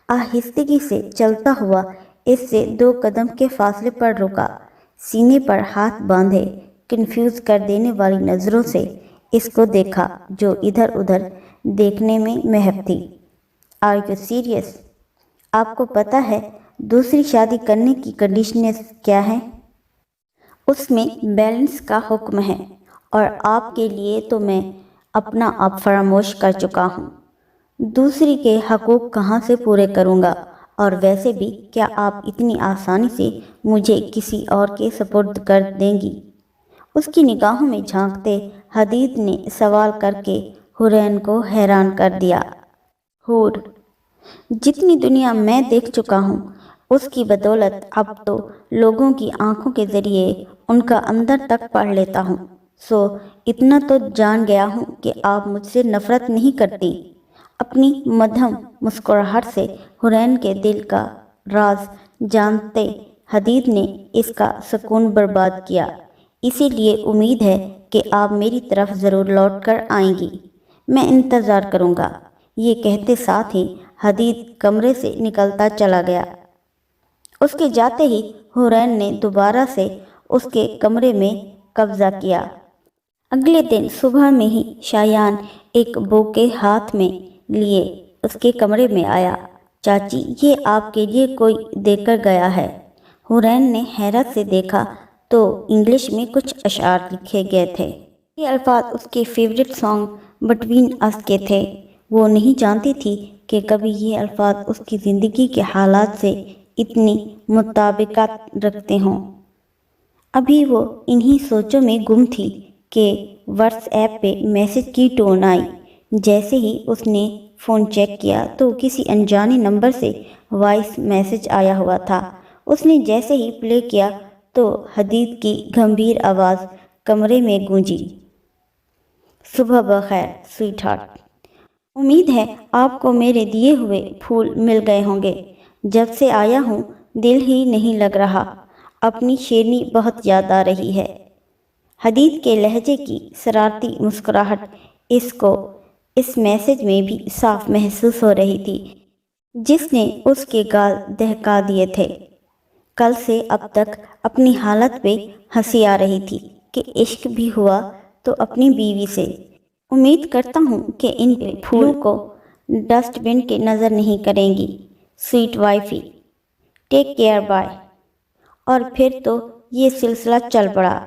آہستگی سے چلتا ہوا اس سے 2 قدم کے فاصلے پر رکا، سینے پر ہاتھ باندھے کنفیوز کر دینے والی نظروں سے اس کو دیکھا جو ادھر ادھر دیکھنے میں محو تھی۔ Are you serious? آپ کو پتہ ہے دوسری شادی کرنے کی کنڈیشنز کیا ہیں؟ اس میں بیلنس کا حکم ہے، اور آپ کے لیے تو میں اپنا آپ فراموش کر چکا ہوں۔ دوسری کے حقوق کہاں سے پورے کروں گا؟ اور ویسے بھی کیا آپ اتنی آسانی سے مجھے کسی اور کے سپرد کر دیں گی؟ اس کی نگاہوں میں جھانکتے حدید نے سوال کر کے حورین کو حیران کر دیا۔ حور، جتنی دنیا میں دیکھ چکا ہوں اس کی بدولت اب تو لوگوں کی آنکھوں کے ذریعے ان کا اندر تک پڑھ لیتا ہوں، سو اتنا تو جان گیا ہوں کہ آپ مجھ سے نفرت نہیں کرتی۔ اپنی مدھم مسکراہٹ سے حورین کے دل کا راز جانتے حدید نے اس کا سکون برباد کیا۔ اسی لیے امید ہے کہ آپ میری طرف ضرور لوٹ کر آئیں گی، میں انتظار کروں گا۔ یہ کہتے ساتھ ہی حدید کمرے سے نکلتا چلا گیا۔ اس کے جاتے ہی حورین نے دوبارہ سے اس کے کمرے میں قبضہ کیا۔ اگلے دن صبح میں ہی شایان ایک بوکے ہاتھ میں لیے اس کے کمرے میں آیا۔ چاچی، یہ آپ کے لیے کوئی دے کر گیا ہے۔ حورین نے حیرت سے دیکھا تو انگلش میں کچھ اشعار لکھے گئے تھے۔ یہ الفاظ اس کے فیورٹ سانگ بٹوین اس کے تھے۔ وہ نہیں جانتی تھی کہ کبھی یہ الفاظ اس کی زندگی کے حالات سے اتنی مطابقت رکھتے ہوں۔ ابھی وہ انہی سوچوں میں گم تھی کہ واٹس ایپ پہ میسج کی ٹون آئی۔ جیسے ہی اس نے فون چیک کیا تو کسی انجانے نمبر سے وائس میسج آیا ہوا تھا۔ اس نے جیسے ہی پلے کیا تو حدید کی گمبھیر آواز کمرے میں گونجی۔ صبح بخیر سویٹ ہارٹ، امید ہے آپ کو میرے دیے ہوئے پھول مل گئے ہوں گے۔ جب سے آیا ہوں دل ہی نہیں لگ رہا، اپنی شیرنی بہت یاد آ رہی ہے۔ حدید کے لہجے کی شرارتی مسکراہٹ اس میسج میں بھی صاف محسوس ہو رہی تھی، جس نے اس کے گال دہکا دیے تھے۔ کل سے اب تک اپنی حالت پہ ہنسی آ رہی تھی کہ عشق بھی ہوا تو اپنی بیوی سے۔ امید کرتا ہوں کہ ان پھولوں کو ڈسٹ بن کے نظر نہیں کریں گی، سویٹ وائفی، ٹیک کیئر، بائے۔ اور پھر تو یہ سلسلہ چل پڑا۔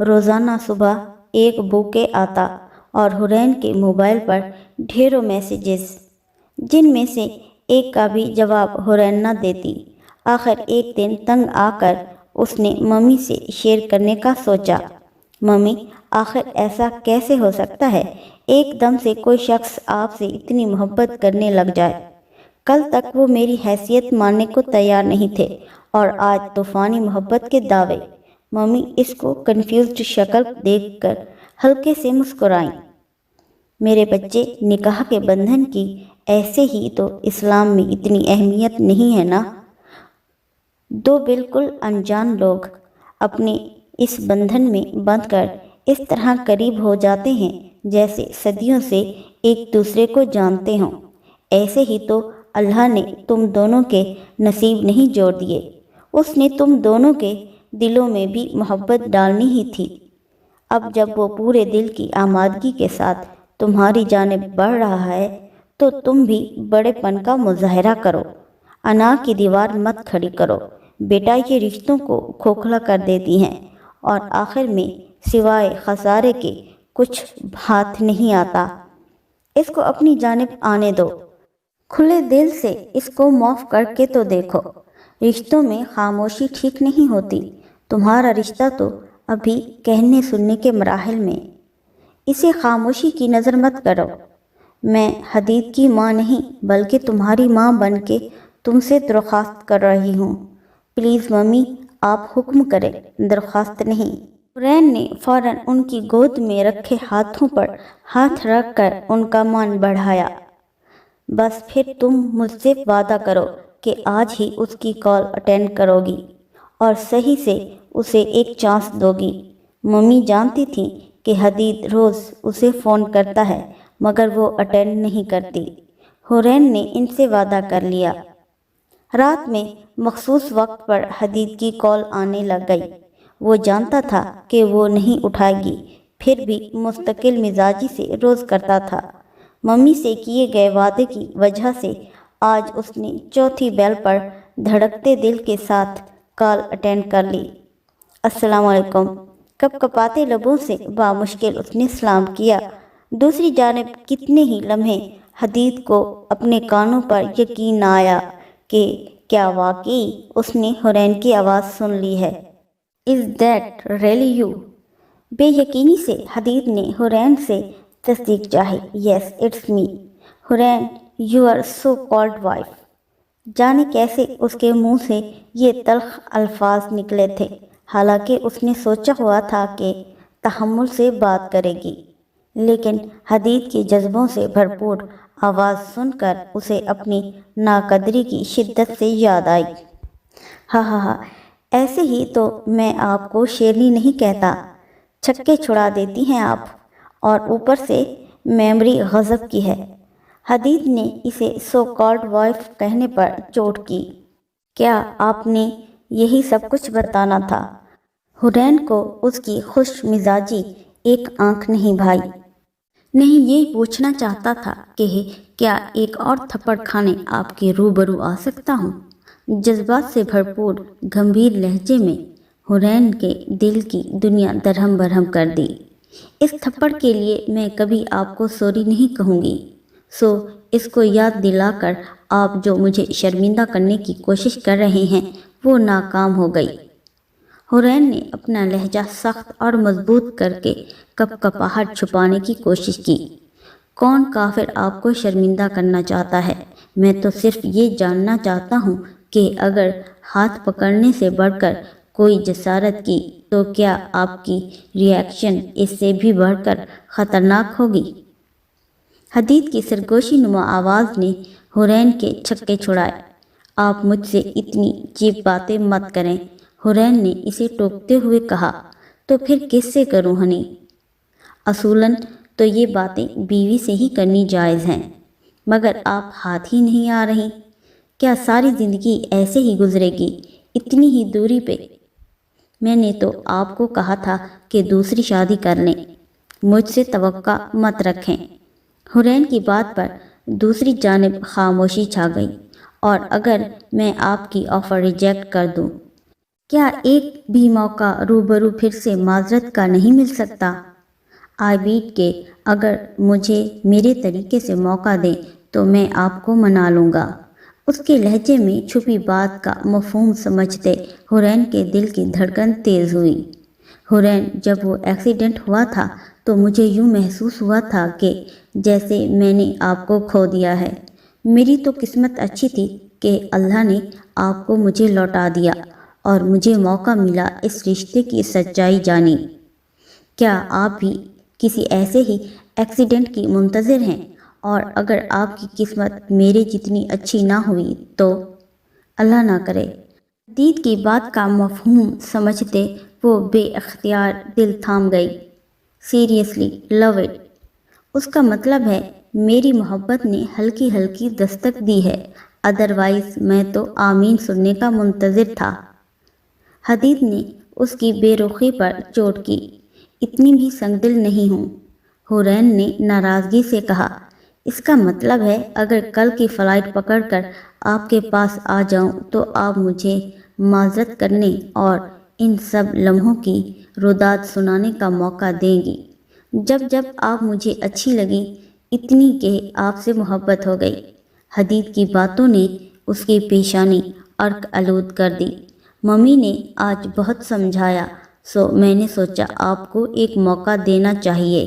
روزانہ صبح ایک بوکے آتا اور حورین کے موبائل پر ڈھیروں میسیجز، جن میں سے ایک کا بھی جواب حورین نہ دیتی۔ آخر ایک دن تنگ آ کر اس نے ممی سے شیئر کرنے کا سوچا۔ ممی، آخر ایسا کیسے ہو سکتا ہے ایک دم سے کوئی شخص آپ سے اتنی محبت کرنے لگ جائے؟ کل تک وہ میری حیثیت ماننے کو تیار نہیں تھے اور آج طوفانی محبت کے دعوے۔ ممی اس کو کنفیوزڈ شکل دیکھ کر ہلکے سے مسکرائیں۔ میرے بچے، نکاح کے بندھن کی ایسے ہی تو اسلام میں اتنی اہمیت نہیں ہے نا۔ دو بالکل انجان لوگ اپنے اس بندھن میں بندھ کر اس طرح قریب ہو جاتے ہیں جیسے صدیوں سے ایک دوسرے کو جانتے ہوں۔ ایسے ہی تو اللہ نے تم دونوں کے نصیب نہیں جوڑ دیے، اس نے تم دونوں کے دلوں میں بھی محبت ڈالنی ہی تھی۔ اب جب وہ پورے دل کی آمادگی کے ساتھ تمہاری جانب بڑھ رہا ہے تو تم بھی بڑے پن کا مظاہرہ کرو، انا کی دیوار مت کھڑی کرو۔ بیٹا یہ رشتوں کو کھوکھلا کر دیتی ہیں اور آخر میں سوائے خسارے کے کچھ ہاتھ نہیں آتا۔ اس کو اپنی جانب آنے دو، کھلے دل سے اس کو معاف کر کے تو دیکھو۔ رشتوں میں خاموشی ٹھیک نہیں ہوتی۔ تمہارا رشتہ تو ابھی کہنے سننے کے مراحل میں، اسے خاموشی کی نظر مت کرو۔ میں حدید کی ماں نہیں بلکہ تمہاری ماں بن کے تم سے درخواست کر رہی ہوں۔ پلیز ممی، آپ حکم کریں، درخواست نہیں۔ حورین نے فوراً ان کی گود میں رکھے ہاتھوں پر ہاتھ رکھ کر ان کا مان بڑھایا۔ بس پھر تم مجھ سے وعدہ کرو کہ آج ہی اس کی کال اٹینڈ کرو گی اور صحیح سے اسے ایک چانس دو گی۔ ممی جانتی تھیں کہ حدید روز اسے فون کرتا ہے مگر وہ اٹینڈ نہیں کرتی۔ حورین نے ان سے وعدہ کر لیا۔ رات میں مخصوص وقت پر حدید کی کال آنے لگ گئی۔ وہ جانتا تھا کہ وہ نہیں اٹھائے گی، پھر بھی مستقل مزاجی سے روز کرتا تھا۔ ممی سے کیے گئے وعدے کی وجہ سے آج اس نے چوتھی بیل پر دھڑکتے دل کے ساتھ کال اٹینڈ کر لی۔ السلام علیکم، کپ کپاتے لبوں سے بامشکل اس نے سلام کیا۔ دوسری جانب کتنے ہی لمحے حدید کو اپنے کانوں پر یقین نہ آیا کہ کیا واقعی اس نے حورین کی آواز سن لی ہے۔ Is that really you؟ بے یقینی سے حدید نے حورین سے تصدیق چاہی۔ Yes, it's me۔ حورین، you are so called wife۔ جانے کیسے اس کے منہ سے یہ تلخ الفاظ نکلے تھے، حالانکہ اس نے سوچا ہوا تھا کہ تحمل سے بات کرے گی، لیکن حدید کے جذبوں سے بھرپور آواز سن کر اسے اپنی ناقدری کی شدت سے یاد آئی۔ ہاں ہاں ہاں، ایسے ہی تو میں آپ کو شیرنی نہیں کہتا، چھکے چھڑا دیتی ہیں آپ، اور اوپر سے میموری غضب کی ہے۔ حدید نے اسے سو کالڈ وائف کہنے پر چوٹ کی۔ کیا آپ نے یہی سب کچھ بتانا تھا؟ حورین کو اس کی خوش مزاجی ایک آنکھ نہیں بھائی۔ نہیں، یہ پوچھنا چاہتا تھا کہ کیا ایک اور تھپڑ کھانے آپ کے روبرو آ سکتا ہوں؟ جذبات سے بھرپور گمبھیر لہجے میں حورین کے دل کی دنیا درہم برہم کر دی۔ اس تھپڑ کے لیے میں کبھی آپ کو سوری نہیں کہوں گی، سو اس کو یاد دلا کر آپ جو مجھے شرمندہ کرنے کی کوشش کر رہے ہیں وہ ناکام ہو گئی۔ حورین نے اپنا لہجہ سخت اور مضبوط کر کے کپکپاہٹ چھپانے کی کوشش کی۔ کون کافر آپ کو شرمندہ کرنا چاہتا ہے؟ میں تو صرف یہ جاننا چاہتا ہوں کہ اگر ہاتھ پکڑنے سے بڑھ کر کوئی جسارت کی تو کیا آپ کی ری ایکشن اس سے بھی بڑھ کر خطرناک ہوگی؟ حدید کی سرگوشی نما آواز نے حورین کے چھکے چھڑائے۔ آپ مجھ سے اتنی چیپ باتیں مت کریں، حورین نے اسے ٹوکتے ہوئے کہا۔ تو پھر کس سے کروں ہنی؟ اصولاً تو یہ باتیں بیوی سے ہی کرنی جائز ہیں، مگر آپ ہاتھ ہی نہیں آ رہی۔ کیا ساری زندگی ایسے ہی گزرے گی اتنی ہی دوری پہ؟ میں نے تو آپ کو کہا تھا کہ دوسری شادی کر لیں، مجھ سے توقع مت رکھیں۔ حورین کی بات پر دوسری جانب خاموشی چھا گئی۔ اور اگر میں آپ کی آفر ریجیکٹ کر دوں، کیا ایک بھی موقع روبرو پھر سے معذرت کا نہیں مل سکتا؟ آئی بیٹ کہ اگر مجھے میرے طریقے سے موقع دیں تو میں آپ کو منا لوں گا۔ اس کے لہجے میں چھپی بات کا مفہوم سمجھتے حورین کے دل کی دھڑکن تیز ہوئی۔ حورین، جب وہ ایکسیڈنٹ ہوا تھا تو مجھے یوں محسوس ہوا تھا کہ جیسے میں نے آپ کو کھو دیا ہے۔ میری تو قسمت اچھی تھی کہ اللہ نے آپ کو مجھے لوٹا دیا اور مجھے موقع ملا اس رشتے کی سچائی جانی۔ کیا آپ بھی کسی ایسے ہی ایکسیڈنٹ کی منتظر ہیں؟ اور اگر آپ کی قسمت میرے جتنی اچھی نہ ہوئی تو اللہ نہ کرے۔ حدید کی بات کا مفہوم سمجھتے وہ بے اختیار دل تھام گئی۔ سیریسلی لو اٹ، اس کا مطلب ہے میری محبت نے ہلکی ہلکی دستک دی ہے، ادروائز میں تو آمین سننے کا منتظر تھا۔ حدید نے اس کی بے رخی پر چوٹ کی۔ اتنی بھی سنگ دل نہیں ہوں، حورین نے ناراضگی سے کہا۔ اس کا مطلب ہے اگر کل کی فلائٹ پکڑ کر آپ کے پاس آ جاؤں تو آپ مجھے معذرت کرنے اور ان سب لمحوں کی روداد سنانے کا موقع دیں گی جب جب آپ مجھے اچھی لگی، اتنی کہ آپ سے محبت ہو گئی۔ حدید کی باتوں نے اس کی پیشانی عرق آلود کر دی۔ ممی نے آج بہت سمجھایا، سو میں نے سوچا آپ کو ایک موقع دینا چاہیے۔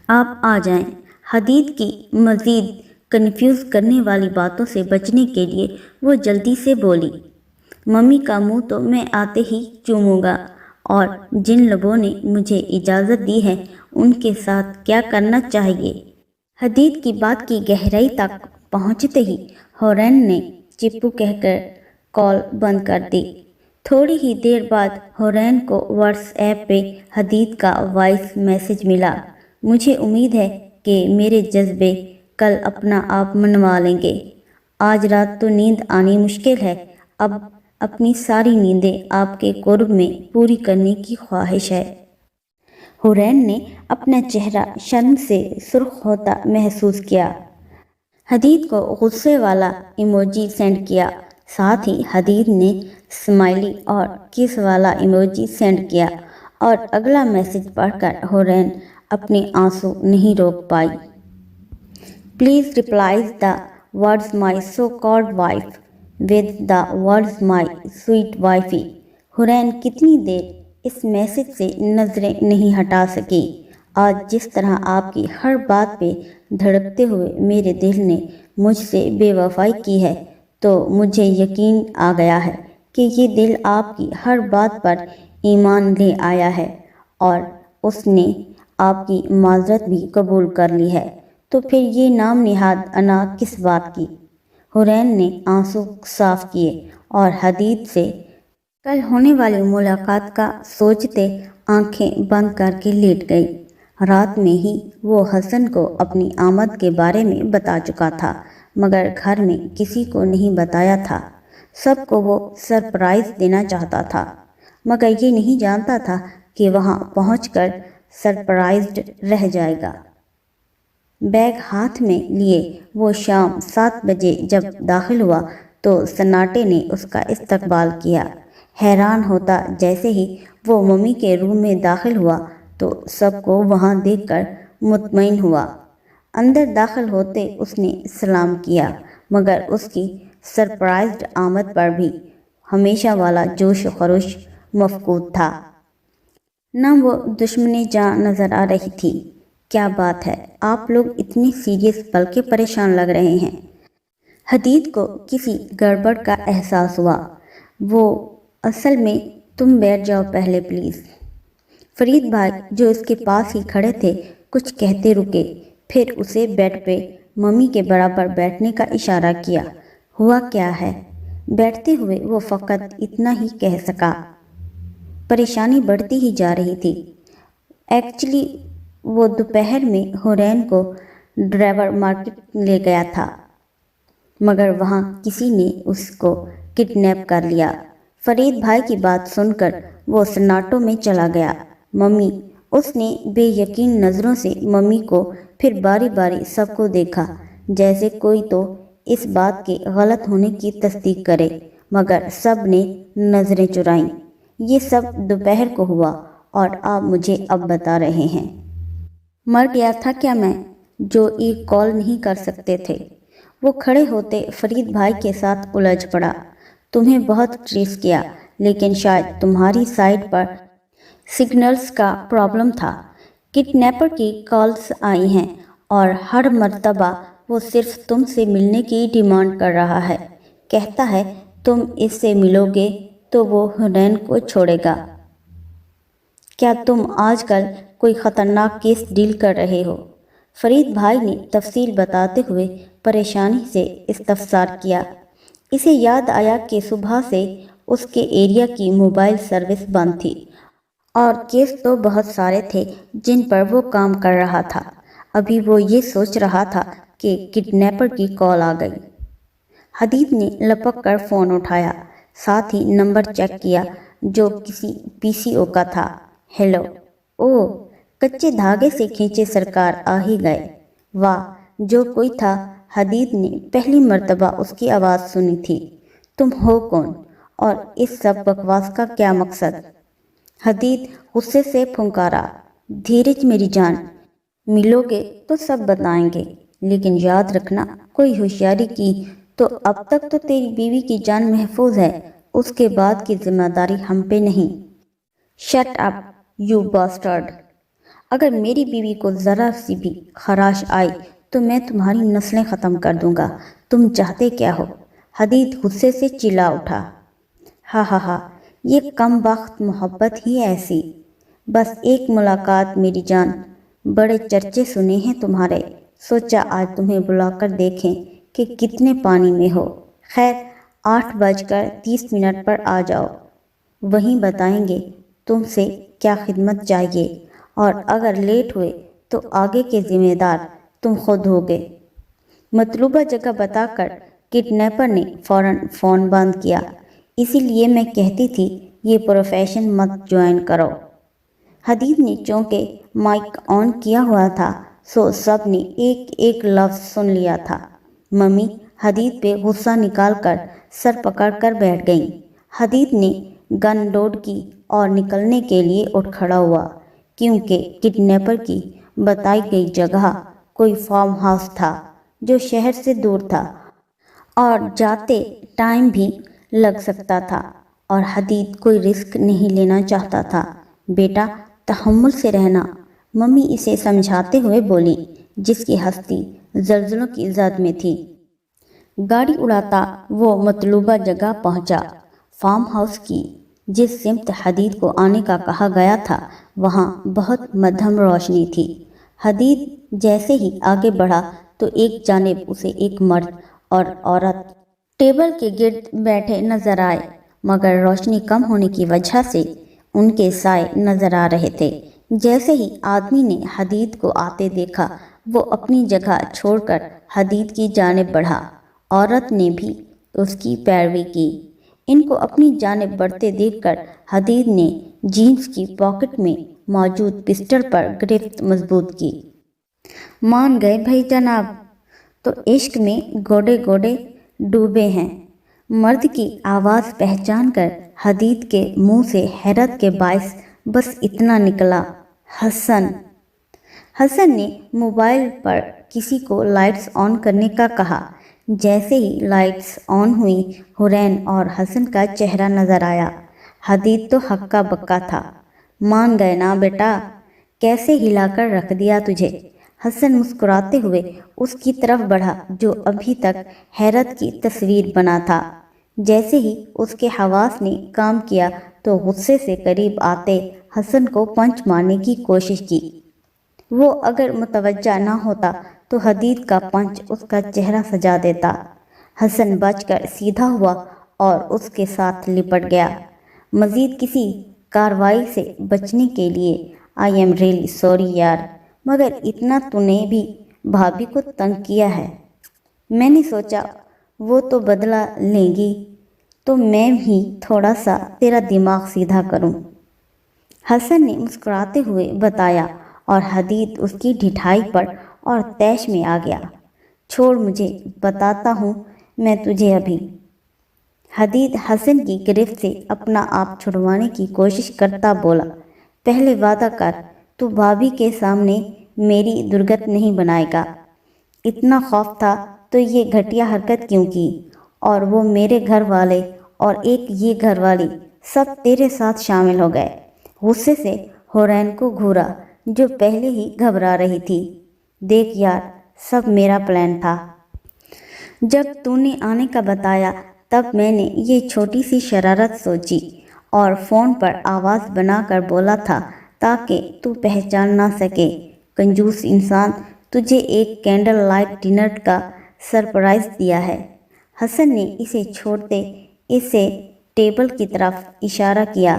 آپ آ جائیں۔ حدید کی مزید کنفیوز کرنے والی باتوں سے بچنے کے لیے وہ جلدی سے بولی، ممی کا منہ تو میں آتے ہی چوموں گا، اور جن لبوں نے مجھے اجازت دی ہے ان کے ساتھ کیا کرنا چاہیے؟ حدید کی بات کی گہرائی تک پہنچتے ہی حورین نے چپو کہہ کر کال بند کر دی۔ تھوڑی ہی دیر بعد حورین کو واٹس ایپ پہ حدید کا وائس میسج ملا۔ مجھے امید ہے کہ میرے جذبے کل اپنا آپ منوا لیں گے۔ آج رات تو نیند آنی مشکل ہے، اب اپنی ساری نیندیں آپ کے قرب میں پوری کرنے کی خواہش ہے۔ حورین نے اپنا چہرہ شرم سے سرخ ہوتا محسوس کیا۔ حدید کو غصے والا ایموجی سینڈ کیا، ساتھ ہی حدید نے اسمائلی اور کس والا ایموجی سینڈ کیا، اور اگلا میسج پڑھ کر حورین اپنے آنسو نہیں روک پائی۔ Please replace the words my so called wife with the words my sweet wifey. Hoorain کتنی دیر اس میسج سے نظریں نہیں ہٹا سکی۔ آج جس طرح آپ کی ہر بات پہ دھڑکتے ہوئے میرے دل نے مجھ سے بے وفائی کی ہے تو مجھے یقین آ گیا ہے کہ یہ دل آپ کی ہر بات پر ایمان لے آیا ہے اور اس نے آپ کی معذرت بھی قبول کر لی ہے، تو پھر یہ نام نہاد انا کس بات کی؟ حورین نے آنسو صاف کیے اور حدید سے کل ہونے والی ملاقات کا سوچتے آنکھیں بند کر کے لیٹ گئی۔ رات میں ہی وہ حسن کو اپنی آمد کے بارے میں بتا چکا تھا، مگر گھر میں کسی کو نہیں بتایا تھا۔ سب کو وہ سرپرائز دینا چاہتا تھا، مگر یہ نہیں جانتا تھا کہ وہاں پہنچ کر سرپرائزڈ رہ جائے گا۔ بیگ ہاتھ میں لیے وہ شام 7 بجے جب داخل ہوا تو سناٹے نے اس کا استقبال کیا۔ حیران ہوتا جیسے ہی وہ ممی کے روم میں داخل ہوا تو سب کو وہاں دیکھ کر مطمئن ہوا۔ اندر داخل ہوتے اس نے سلام کیا، مگر اس کی سرپرائزڈ آمد پر بھی ہمیشہ والا جوش و خروش مفقود تھا۔ نہ وہ دشمن جاں نظر آ رہی تھی۔ کیا بات ہے، آپ لوگ اتنی سیریس بلکہ پریشان لگ رہے ہیں۔ حدید کو کسی گڑبڑ کا احساس ہوا۔ وہ اصل میں تم بیٹھ جاؤ پہلے پلیز۔ فرید بھائی جو اس کے پاس ہی کھڑے تھے کچھ کہتے رکے، پھر اسے بیڈ پہ ممی کے برابر بیٹھنے کا اشارہ کیا۔ ہوا کیا ہے؟ بیٹھتے ہوئے وہ فقط اتنا ہی کہہ سکا۔ پریشانی بڑھتی ہی جا رہی تھی۔ ایکچولی وہ دوپہر میں حورین کو ڈرائیور مارکیٹ لے گیا تھا، مگر وہاں کسی نے اس کو کڈنیپ کر لیا۔ فرید بھائی کی بات سن کر وہ سناٹوں میں چلا گیا۔ ممی، اس نے بے یقین نظروں سے ممی کو پھر باری باری سب کو دیکھا، جیسے کوئی تو اس بات کے غلط ہونے کی تصدیق کرے، مگر سب نے نظریں چرائیں۔ یہ سب دوپہر کو ہوا اور آپ مجھے اب بتا رہے ہیں؟ مر گیا تھا کیا میں، جو ایک کال نہیں کر سکتے تھے؟ وہ کھڑے ہوتے فرید بھائی کے ساتھ الجھ پڑا۔ تمہیں بہت ٹریس کیا، لیکن شاید تمہاری سائٹ پر سگنلز کا پرابلم تھا۔ کڈنیپر کی کالز آئی ہیں اور ہر مرتبہ وہ صرف تم سے ملنے کی ڈیمانڈ کر رہا ہے۔ کہتا ہے تم اس سے ملو گے تو وہ حنین کو چھوڑے گا۔ کیا تم آج کل کوئی خطرناک کیس ڈیل کر رہے ہو؟ فرید بھائی نے تفصیل بتاتے ہوئے پریشانی سے استفسار کیا۔ اسے یاد آیا کہ صبح سے اس کے ایریا کی موبائل سروس بند تھی اور کیس تو بہت سارے تھے جن پر وہ کام کر رہا تھا۔ ابھی وہ یہ سوچ رہا تھا کہ کڈنیپر کی کال آ گئی۔ حدید نے لپک کر فون اٹھایا، ساتھ ہی نمبر چیک کیا جو کسی PCO کا تھا۔ ہیلو، او، کچے دھاگے سے کھینچے سرکار آ ہی گئے۔ واہ، جو کوئی تھا، حدید نے پہلی مرتبہ اس کی آواز سنی تھی۔ تم ہو کون اور اس سب بکواس کا کیا مقصد؟ حدید غصے سے پھنکارا۔ دھیرج میری جان، ملو گے تو سب بتائیں گے، لیکن یاد رکھنا کوئی ہوشیاری کی تو اب تک تو تیری بیوی کی جان محفوظ ہے، اس کے بعد کی ذمہ داری ہم پہ نہیں۔ Shut up you bastard! اگر میری بیوی کو ذرا سی بھی خراش آئی تو میں تمہاری نسلیں ختم کر دوں گا۔ تم چاہتے کیا ہو؟ حدید غصے سے چلا اٹھا۔ ہا ہا ہا، یہ کم بخت محبت ہی ایسی۔ بس ایک ملاقات میری جان، بڑے چرچے سنے ہیں تمہارے، سوچا آج تمہیں بلا کر دیکھیں کہ کتنے پانی میں ہو۔ خیر 8:30 پر آ جاؤ، وہیں بتائیں گے تم سے کیا خدمت چاہیے، اور اگر لیٹ ہوئے تو آگے کے ذمہ دار تم خود ہوگے۔ مطلوبہ جگہ بتا کر کڈنیپر نے فوراً فون بند کیا۔ اسی لیے میں کہتی تھی یہ پروفیشن مت جوائن کرو۔ حدید نے چونکہ مائک آن کیا ہوا تھا سو سب نے ایک ایک لفظ سن لیا تھا۔ ممی حدید پہ غصہ نکال کر سر پکڑ کر بیٹھ گئیں۔ حدید نے گن لوڈ کی اور نکلنے کے لیے اٹھ کھڑا ہوا، کیونکہ کڈنیپر کی بتائی گئی جگہ کوئی فارم ہاؤس تھا جو شہر سے دور تھا اور جاتے ٹائم بھی لگ سکتا تھا، اور حدید کوئی رسک نہیں لینا چاہتا تھا۔ بیٹا تحمل سے رہنا، ممی اسے سمجھاتے ہوئے بولی، جس کی ہستی زلزلوں کی زد میں تھی۔ گاڑی اڑاتا وہ مطلوبہ جگہ پہنچا۔ فارم ہاؤس کی جس سمت حدید کو آنے کا کہا گیا تھا وہاں بہت مدھم روشنی تھی۔ حدید جیسے ہی آگے بڑھا تو ایک جانب اسے ایک مرد اور عورت ٹیبل کے گرد بیٹھے نظر آئے، مگر روشنی کم ہونے کی وجہ سے ان کے سائے نظر آ رہے تھے۔ جیسے ہی آدمی نے حدید کو آتے دیکھا وہ اپنی جگہ چھوڑ کر حدید کی جانب بڑھا۔ عورت نے بھی اس کی پیروی کی۔ ان کو اپنی جانب بڑھتے دیکھ کر حدید نے جینز کی پاکٹ میں موجود پسٹل پر گرفت مضبوط کی۔ مان گئے بھائی جناب، تو عشق میں گوڑے گوڑے ڈوبے ہیں۔ مرد کی آواز پہچان کر حدید کے منہ سے حیرت کے باعث بس اتنا نکلا، حسن۔ حسن نے موبائل پر کسی کو لائٹس آن کرنے کا کہا۔ جیسے ہی لائٹس آن ہوئی حورین اور حسن کا چہرہ نظر آیا۔ حدید تو ہکا بکا تھا۔ مان گئے نا بیٹا، کیسے ہلا کر رکھ دیا تجھے؟ حسن مسکراتے ہوئے اس کی طرف بڑھا جو ابھی تک حیرت کی تصویر بنا تھا۔ جیسے ہی اس کے حواس نے کام کیا تو غصے سے قریب آتے حسن کو پنچ مارنے کی کوشش کی۔ وہ اگر متوجہ نہ ہوتا تو حدید کا پنچ اس کا چہرہ سجا دیتا۔ حسن بچ کر سیدھا ہوا اور اس کے ساتھ لپٹ گیا۔ مزید کسی کارروائی سے بچنے کے لیے آئی ایم ریئلی سوری یار، مگر اتنا تو نے بھی بھابھی کو تنگ کیا ہے۔ میں نے سوچا وہ تو بدلہ لیں گی تو میں بھی تھوڑا سا تیرا دماغ سیدھا کروں، حسن نے مسکراتے ہوئے بتایا، اور حدید اس کی ڈھٹائی پر اور طیش میں آ گیا۔ چھوڑ مجھے، بتاتا ہوں میں تجھے ابھی۔ حدید حسن کی گرفت سے اپنا آپ چھڑوانے کی کوشش کرتا بولا، پہلے وعدہ کر تو بھابھی کے سامنے میری درگت نہیں بنائے گا۔ اتنا خوف تھا تو یہ گھٹیا حرکت کیوں کی؟ اور وہ میرے گھر والے اور ایک یہ گھر والی سب تیرے ساتھ شامل ہو گئے۔ غصے سے حورین کو گھورا جو پہلے ہی گھبرا رہی تھی۔ دیکھ یار، سب میرا پلان تھا۔ جب تو نے آنے کا بتایا تب میں نے یہ چھوٹی سی شرارت سوچی اور فون پر آواز بنا کر بولا تھا تاکہ تو پہچان نہ سکے۔ کنجوس انسان، تجھے ایک کینڈل لائٹ ڈنر کا سرپرائز دیا ہے۔ حسن نے اسے چھوڑتے اسے ٹیبل کی طرف اشارہ کیا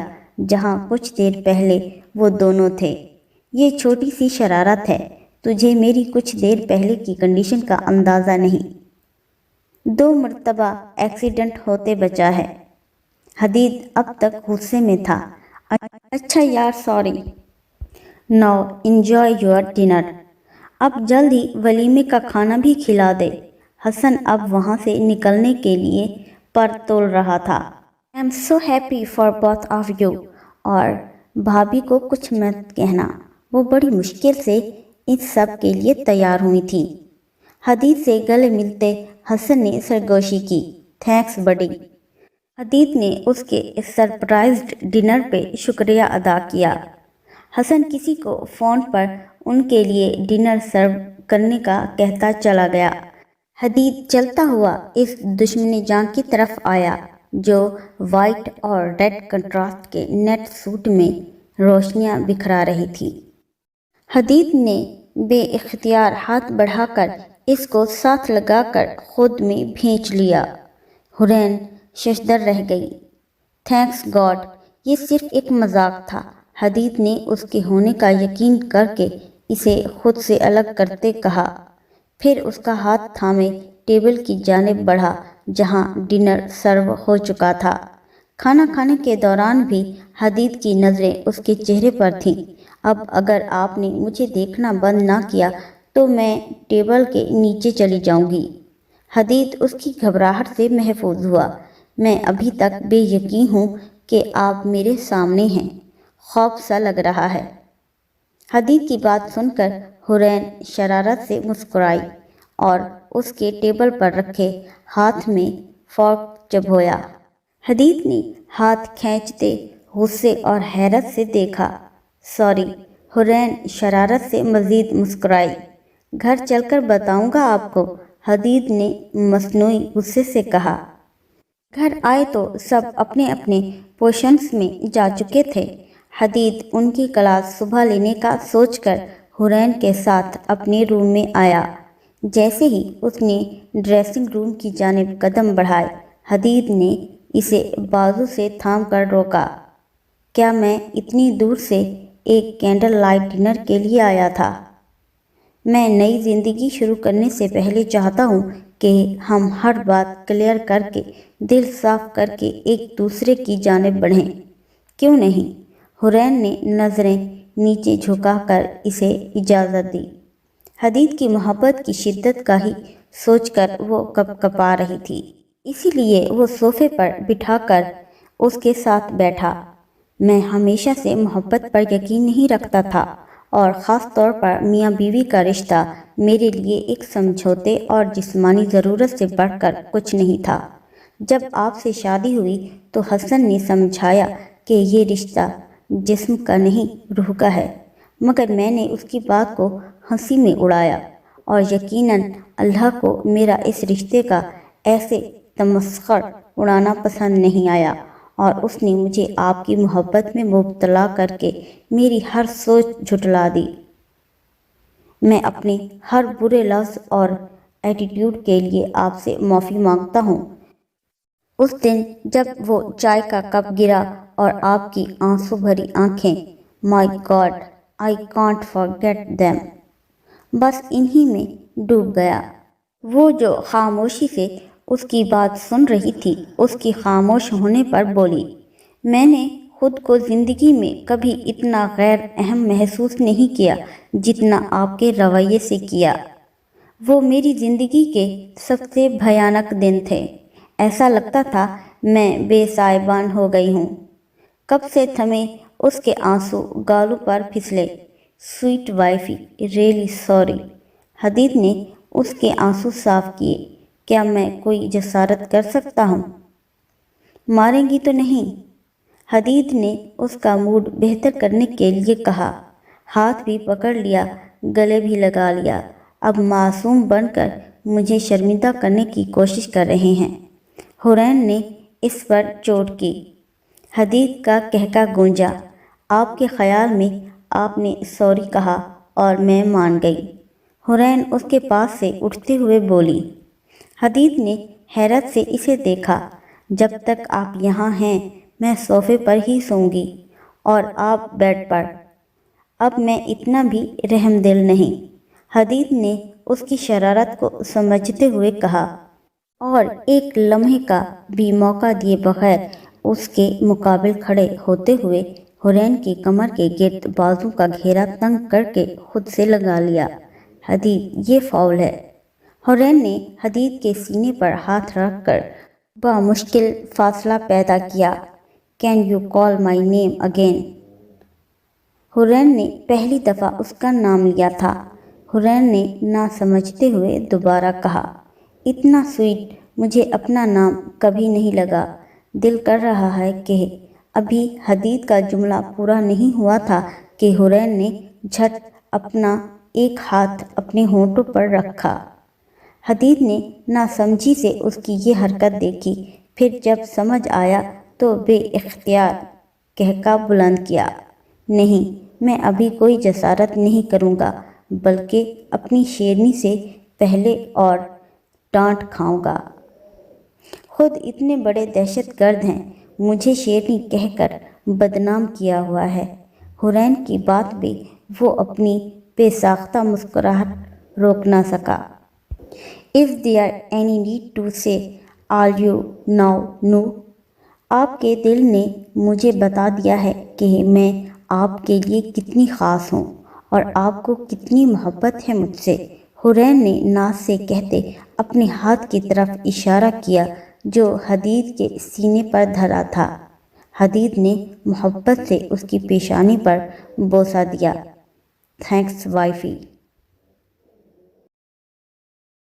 جہاں کچھ دیر پہلے وہ دونوں تھے۔ یہ چھوٹی سی شرارت ہے، تجھے میری کچھ دیر پہلے کی کنڈیشن کا اندازہ نہیں۔ 2 مرتبہ ایکسیڈنٹ ہوتے بچا ہے۔ حدید اب تک غصے میں تھا۔ اچھا یار، sorry. Now enjoy your dinner. اب جلد ہی ولیمے کا کھانا بھی کھلا دے۔ حسن اب وہاں سے نکلنے کے لیے پر تول رہا تھا۔ I am so happy for both of you۔ اور بھابھی کو کچھ مت کہنا، وہ بڑی مشکل سے اس سب کے لیے تیار ہوئی تھی۔ حدید سے گلے ملتے حسن نے سرگوشی کی، تھینکس بڈی۔ حدید نے اس کے سرپرائزڈ ڈنر پہ شکریہ ادا کیا۔ حسن کسی کو فون پر ان کے لیے ڈنر سرو کرنے کا کہتا چلا گیا۔ حدید چلتا ہوا اس دشمن جاں کی طرف آیا جو وائٹ اور ریڈ کنٹراسٹ کے نیٹ سوٹ میں روشنیاں بکھرا رہی تھی۔ حدید نے بے اختیار ہاتھ بڑھا کر اس کو ساتھ لگا کر خود میں بھینچ لیا۔ حورین ششدر رہ گئی۔ تھینکس گاڈ، یہ صرف ایک مذاق تھا، حدید نے اس کے ہونے کا یقین کر کے اسے خود سے الگ کرتے کہا، پھر اس کا ہاتھ تھامے ٹیبل کی جانب بڑھا جہاں ڈنر سرو ہو چکا تھا۔ کھانا کھانے کے دوران بھی حدید کی نظریں اس کے چہرے پر تھیں۔ اب اگر آپ نے مجھے دیکھنا بند نہ کیا تو میں ٹیبل کے نیچے چلی جاؤں گی۔ حدید اس کی گھبراہٹ سے محفوظ ہوا۔ میں ابھی تک بے یقین ہوں کہ آپ میرے سامنے ہیں، خوف سا لگ رہا ہے۔ حدید کی بات سن کر حورین شرارت سے مسکرائی اور اس کے ٹیبل پر رکھے ہاتھ میں فورک چبھویا۔ حدید نے ہاتھ کھینچتے غصے اور حیرت سے دیکھا۔ سوری، حورین شرارت سے مزید مسکرائی۔ گھر چل کر بتاؤں گا آپ کو، حدید نے مصنوعی غصے سے کہا۔ گھر آئے تو سب اپنے اپنے پوزیشنز میں جا چکے تھے۔ حدید ان کی کلاس صبح لینے کا سوچ کر حورین کے ساتھ اپنے روم میں آیا۔ جیسے ہی اس نے ڈریسنگ روم کی جانب قدم بڑھائے، حدید نے اسے بازو سے تھام کر روکا۔ کیا میں اتنی دور سے ایک کینڈل لائٹ ڈنر کے لیے آیا تھا؟ میں نئی زندگی شروع کرنے سے پہلے چاہتا ہوں کہ ہم ہر بات کلیئر کر کے دل صاف کر کے ایک دوسرے کی جانب بڑھیں، کیوں نہیں؟ حورین نے نظریں نیچے جھکا کر اسے اجازت دی۔ حدید کی محبت کی شدت کا ہی سوچ کر وہ کپ کپا رہی تھی، اسی لیے وہ صوفے پر بٹھا کر اس کے ساتھ بیٹھا۔ میں ہمیشہ سے محبت پر یقین نہیں رکھتا تھا اور خاص طور پر میاں بیوی کا رشتہ میرے لیے ایک سمجھوتے اور جسمانی ضرورت سے بڑھ کر کچھ نہیں تھا۔ جب آپ سے شادی ہوئی تو حسن نے سمجھایا کہ یہ رشتہ جسم کا نہیں روح کا ہے، مگر میں نے اس کی بات کو ہنسی میں اڑایا، اور یقیناً اللہ کو میرا اس رشتے کا ایسے تمسخر اڑانا پسند نہیں آیا، اور اس نے مجھے آپ کی محبت میں مبتلا کر کے میری ہر سوچ جھٹلا دی۔ میں اپنے ہر برے لفظ اور ایٹیٹیوڈ کے لیے آپ سے معافی مانگتا ہوں۔ اس دن جب وہ چائے کا کپ گرا اور آپ کی آنسو بھری آنکھیں، my god I can't forget them, بس انہی میں ڈوب گیا۔ وہ جو خاموشی سے اس کی بات سن رہی تھی، اس کی خاموش ہونے پر بولی، میں نے خود کو زندگی میں کبھی اتنا غیر اہم محسوس نہیں کیا جتنا آپ کے رویے سے کیا۔ وہ میری زندگی کے سب سے بھیانک دن تھے۔ ایسا لگتا تھا میں بے سائبان ہو گئی ہوں۔ کب سے تھمے اس کے آنسو گالوں پر پھسلے۔ Sweet wifey really sorry. Hadeed نے اس کے آنسو صاف کیے۔ کیا میں کوئی جسارت کر سکتا ہوں؟ ماریں گی تو نہیں؟ حدید نے اس کا موڈ بہتر کرنے کے لیے کہا۔ ہاتھ بھی پکڑ لیا، گلے بھی لگا لیا۔ اب معصوم بن کر مجھے شرمندہ کرنے کی کوشش کر رہے ہیں۔ حورین نے اس پر چوٹ کی۔ حدید کا کہکا گونجا۔ آپ کے خیال میں آپ نے سوری کہا اور میں مان گئی۔ حورین اس کے پاس سے اٹھتے ہوئے بولی۔ حدید نے حیرت سے اسے دیکھا۔ جب تک آپ یہاں ہیں میں صوفے پر ہی سوں گی اور آپ بیڈ پر۔ اب میں اتنا بھی رحم دل نہیں۔ حدید نے اس کی شرارت کو سمجھتے ہوئے کہا، اور ایک لمحے کا بھی موقع دیے بغیر اس کے مقابل کھڑے ہوتے ہوئے حورین کی کمر کے گرد بازو کا گھیرا تنگ کر کے خود سے لگا لیا۔ حدید یہ فاؤل ہے۔ حورین نے حدید کے سینے پر ہاتھ رکھ کر بامشکل فاصلہ پیدا کیا۔ Can you call my name again? Hoorain نے پہلی دفعہ اس کا نام لیا تھا۔ حورین نے نہ سمجھتے ہوئے دوبارہ کہا، اتنا سویٹ مجھے اپنا نام کبھی نہیں لگا۔ دل کر رہا ہے کہ ابھی حدید کا جملہ پورا نہیں ہوا تھا کہ حورین نے جھٹ اپنا ایک ہاتھ اپنے ہونٹوں پر رکھا۔ حدید نے ناسمجھی سے اس کی یہ حرکت دیکھی، پھر جب سمجھ آیا تو بے اختیار کہکا بلند کیا، نہیں، میں ابھی کوئی جسارت نہیں کروں گا، بلکہ اپنی شیرنی سے پہلے اور ڈانٹ کھاؤں گا۔ خود اتنے بڑے دہشت گرد ہیں، مجھے شیرنی کہہ کر بدنام کیا ہوا ہے۔ حورین کی بات پہ وہ اپنی بے ساختہ مسکراہٹ روک نہ سکا۔ Is there any need to say all you now know؟ آپ کے دل نے مجھے بتا دیا ہے کہ میں آپ کے لیے کتنی خاص ہوں اور آپ کو کتنی محبت ہے مجھ سے۔ حورین نے ناز سے کہتے اپنے ہاتھ کی طرف اشارہ کیا جو حدید کے سینے پر دھرا تھا۔ حدید نے محبت سے اس کی پیشانی پر بوسہ دیا۔ تھینکس وائفی۔